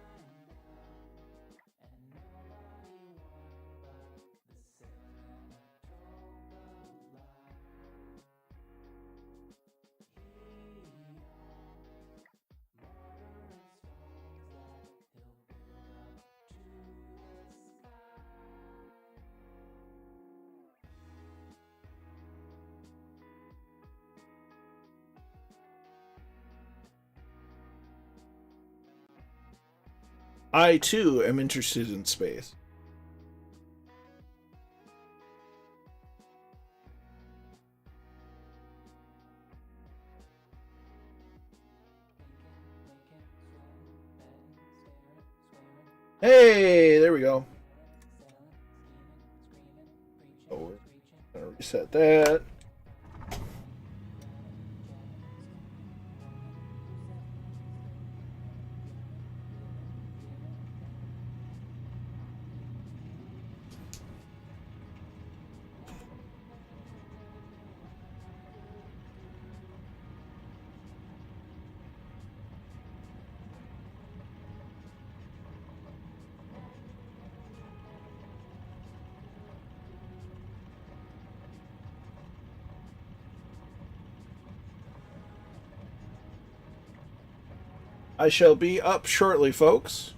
I too am interested in space. Hey, there we go. So we're gonna reset that. I shall be up shortly, folks.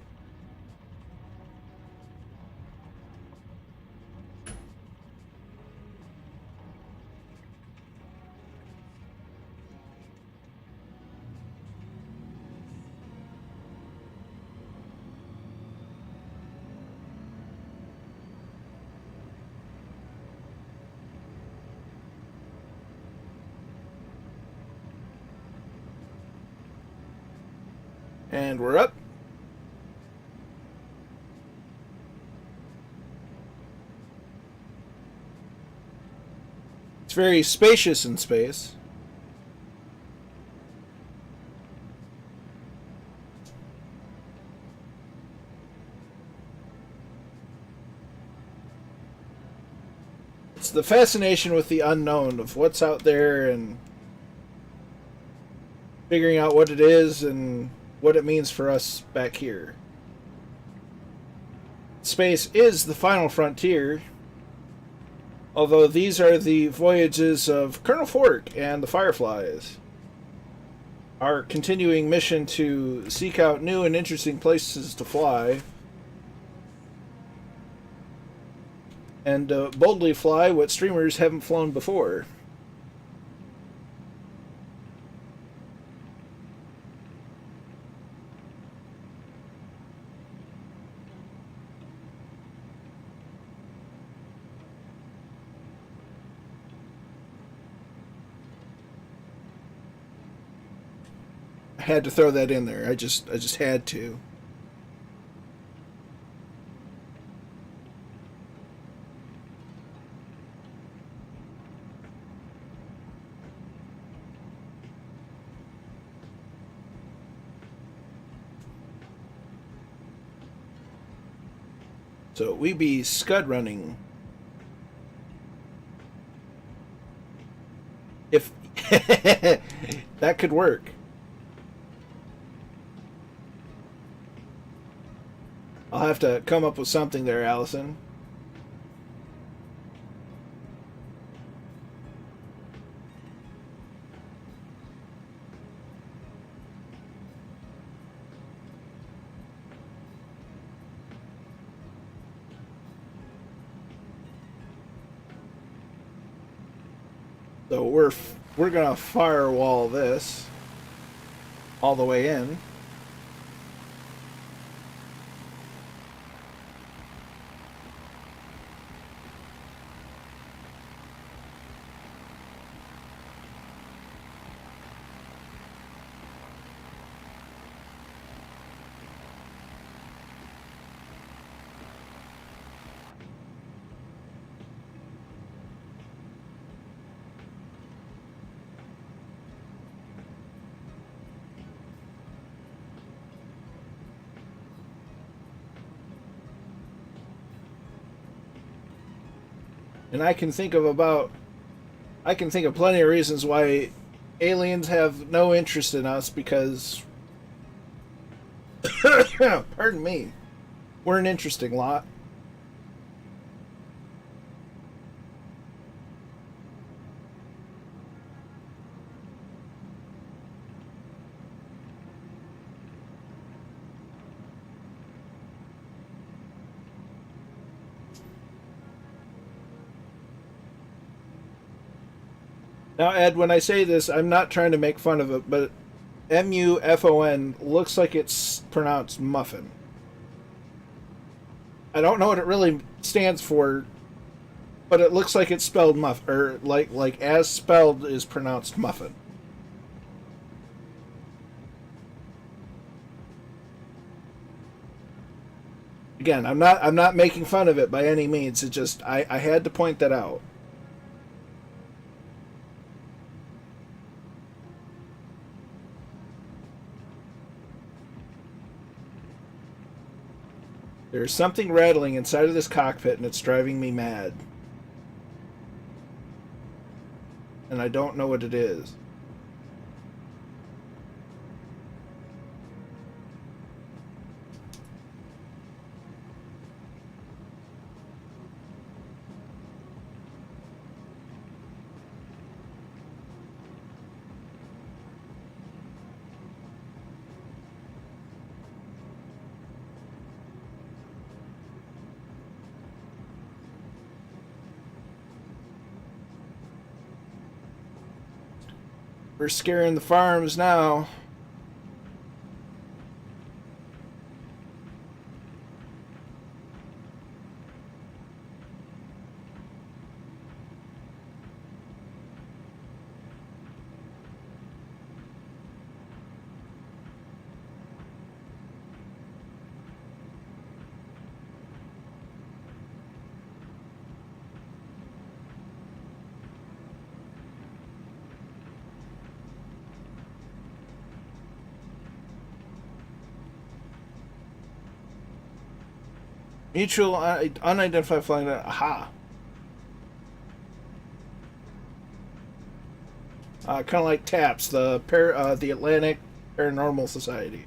And we're up. It's very spacious in space. It's the fascination with the unknown of what's out there and figuring out what it is and what it means for us back here. Space is the final frontier, although these are the voyages of Colonel Fork and the Fireflies. Our continuing mission to seek out new and interesting places to fly and boldly fly what streamers haven't flown before. I had to throw that in there. I just had to. So we be scud running. If that could work. I'll have to come up with something there, Allison. So we're gonna firewall this all the way in. And I can think of plenty of reasons why aliens have no interest in us because pardon me, we're an interesting lot. Now, Ed, when I say this, I'm not trying to make fun of it, but MUFON looks like it's pronounced muffin. I don't know what it really stands for, but it looks like it's spelled muff, or like as spelled is pronounced muffin. Again, I'm not making fun of it by any means. It just I had to point that out. There's something rattling inside of this cockpit and it's driving me mad. And I don't know what it is. We're scaring the farms now. Mutual unidentified flying. Aha. Kind of like TAPS, the Atlantic Paranormal Society.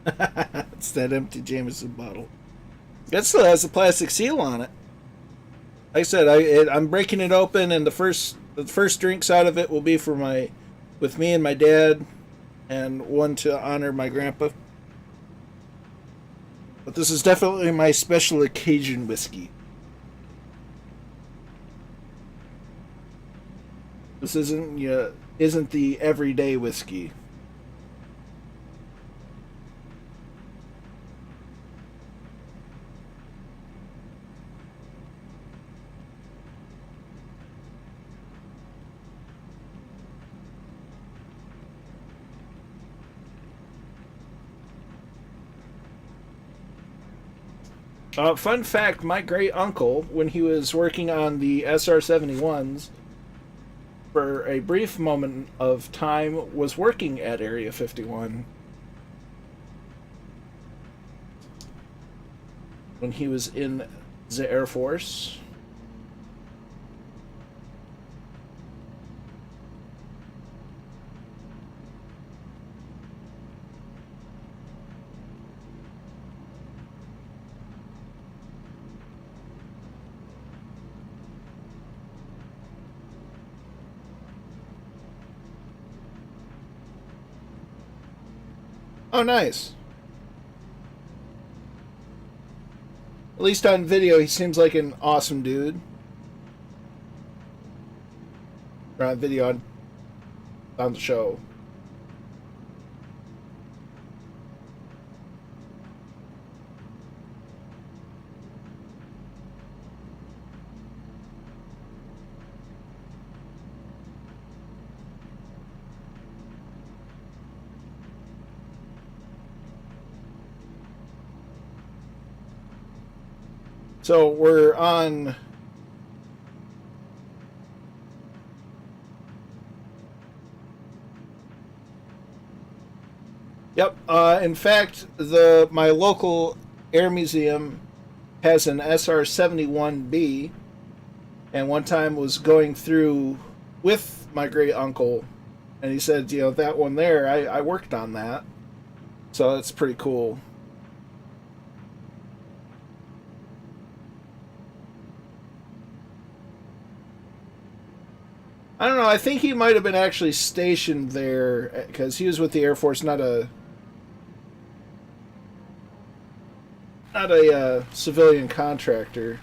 It's that empty Jameson bottle. That still has a plastic seal on it. Like I said, I'm breaking it open, and the first drinks out of it will be with me and my dad, and one to honor my grandpa. But this is definitely my special occasion whiskey. This isn't the everyday whiskey. Fun fact, my great uncle, when he was working on the SR-71s, for a brief moment of time, was working at Area 51. When he was in the Air Force. Oh, nice. At least on video, he seems like an awesome dude. Or on video on the show. So we're on. Yep. In fact, my local air museum has an SR-71B, and one time was going through with my great uncle, and he said, that one there, I worked on that, so that's pretty cool. I don't know. I think he might have been actually stationed there because he was with the Air Force, not a civilian contractor.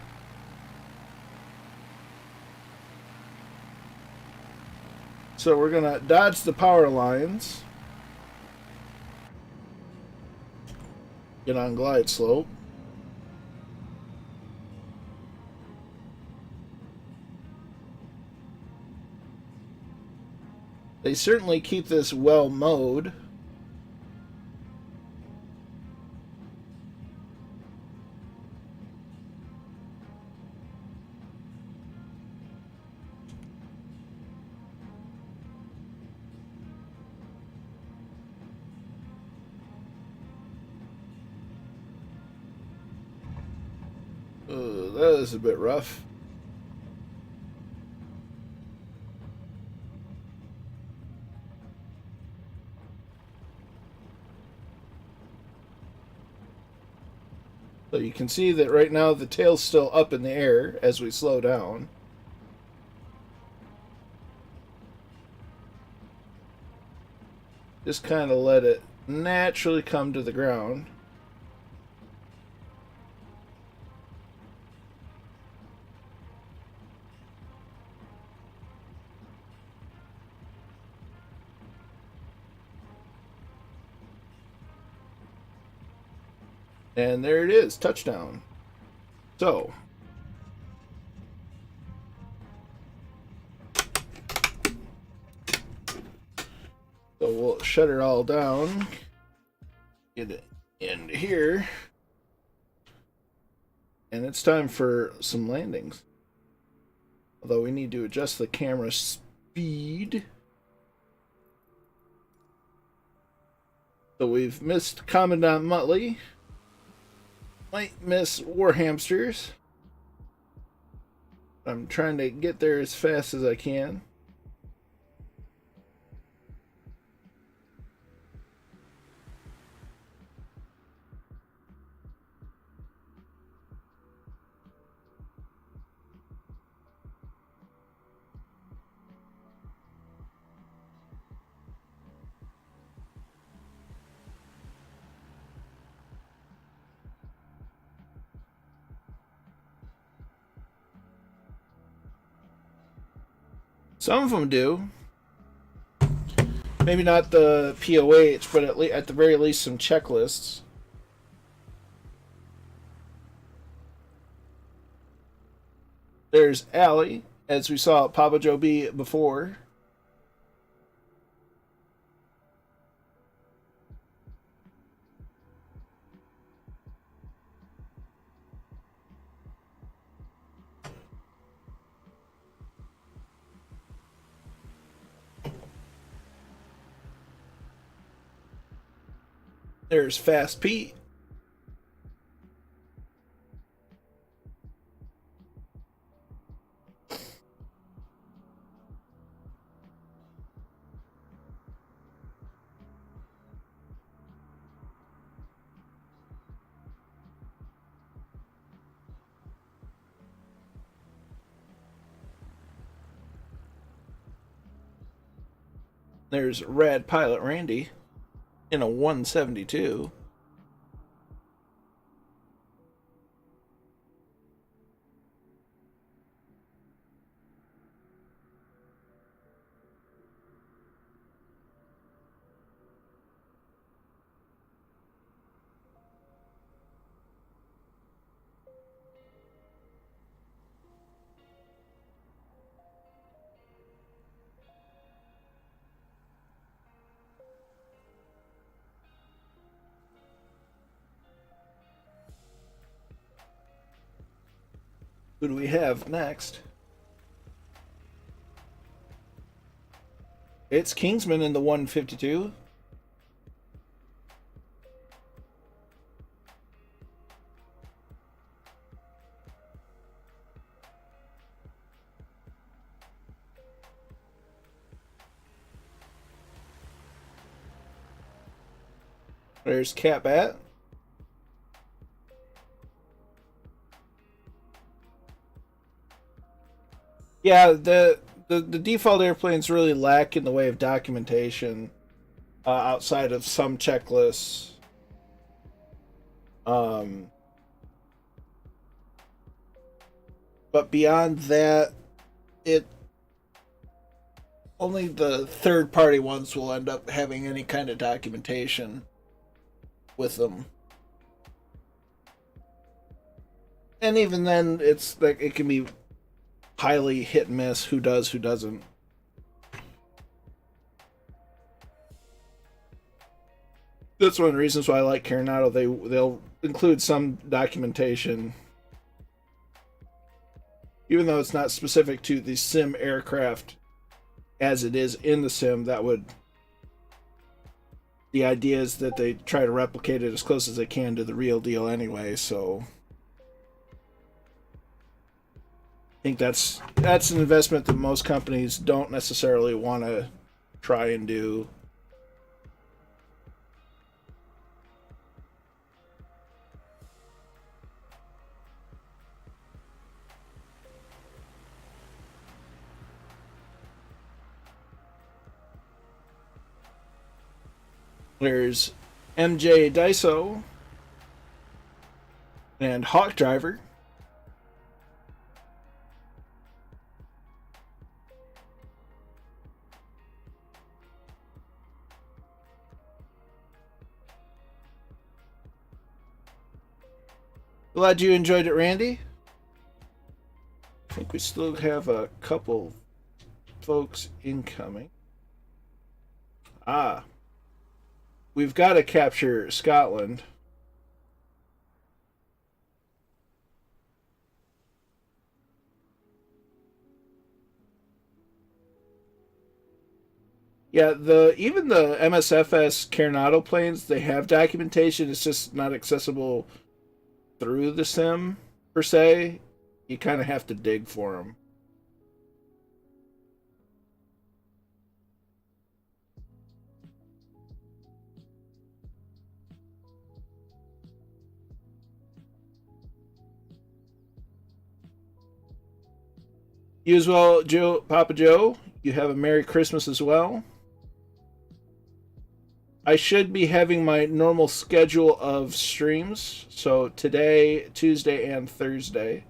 So we're gonna dodge the power lines, get on glide slope. They certainly keep this well mowed. That is a bit rough. So you can see that right now the tail's still up in the air as we slow down. Just kind of let it naturally come to the ground. And there it is, touchdown. So we'll shut it all down, get it in here, and it's time for some landings. Although we need to adjust the camera speed. So we've missed Commandant Muttley. Might miss War Hamsters. I'm trying to get there as fast as I can. Some of them do. Maybe not the POH, but at the very least some checklists. There's Allie, as we saw at Papa Joe B before. There's Fast Pete. There's Rad Pilot Randy in a 172. Who do we have next? It's Kingsman in the 152. There's Cat Bat. Yeah, the default airplanes really lack in the way of documentation outside of some checklists. But beyond that, only the third-party ones will end up having any kind of documentation with them. And even then, it's like it can be highly hit and miss who does, who doesn't. That's one of the reasons why I like Coronado. They'll include some documentation, even though it's not specific to the sim aircraft as it is in the sim. The idea is that they try to replicate it as close as they can to the real deal anyway, so I think that's an investment that most companies don't necessarily want to try and do. There's MJ Daiso and Hawk Driver. Glad you enjoyed it, Randy. I think we still have a couple folks incoming. We've got to capture Scotland. Yeah, even the MSFS Coronado planes, they have documentation. It's just not accessible through the sim per se. You kind of have to dig for them. You as well, Joe, Papa Joe. You have a Merry Christmas as well. I should be having my normal schedule of streams. So today, Tuesday, and Thursday.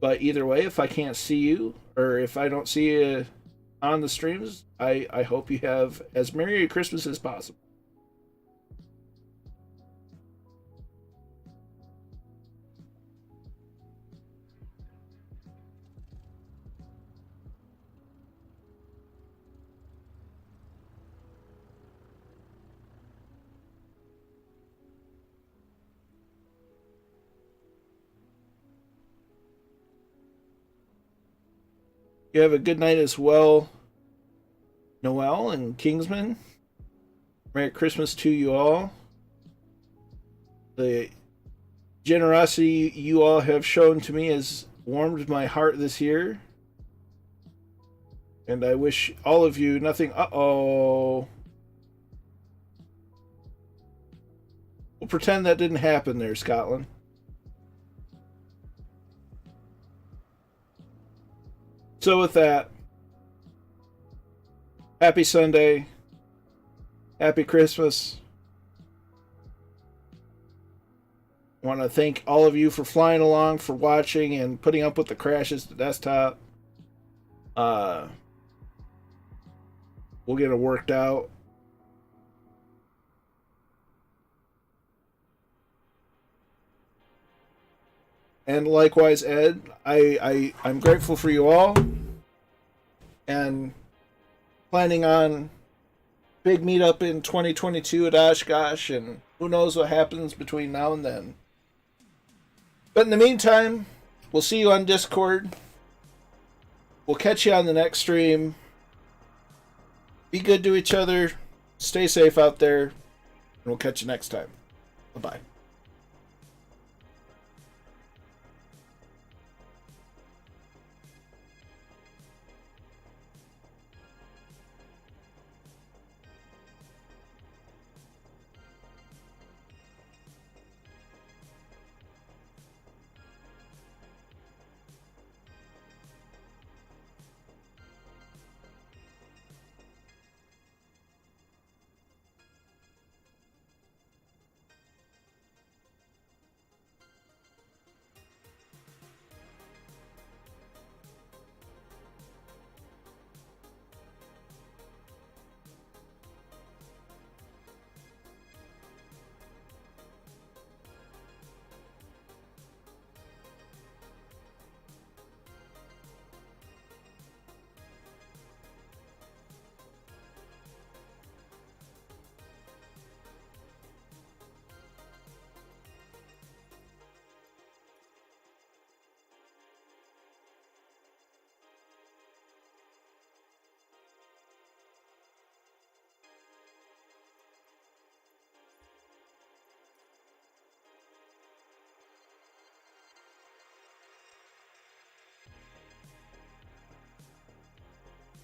But either way, if I can't see you, or if I don't see you on the streams, I hope you have as Merry a Christmas as possible. You have a good night as well, Noel and Kingsman. Merry Christmas to you all. The generosity you all have shown to me has warmed my heart this year. And I wish all of you nothing. Uh-oh. We'll pretend that didn't happen there, Scotland. So with that, happy Sunday, happy Christmas. I want to thank all of you for flying along, for watching, and putting up with the crashes to desktop. We'll get it worked out. And likewise, Ed, I'm grateful for you all, and planning on big meetup in 2022 at Oshkosh, and who knows what happens between now and then. But in the meantime, we'll see you on Discord. We'll catch you on the next stream. Be good to each other. Stay safe out there, and we'll catch you next time. Bye-bye.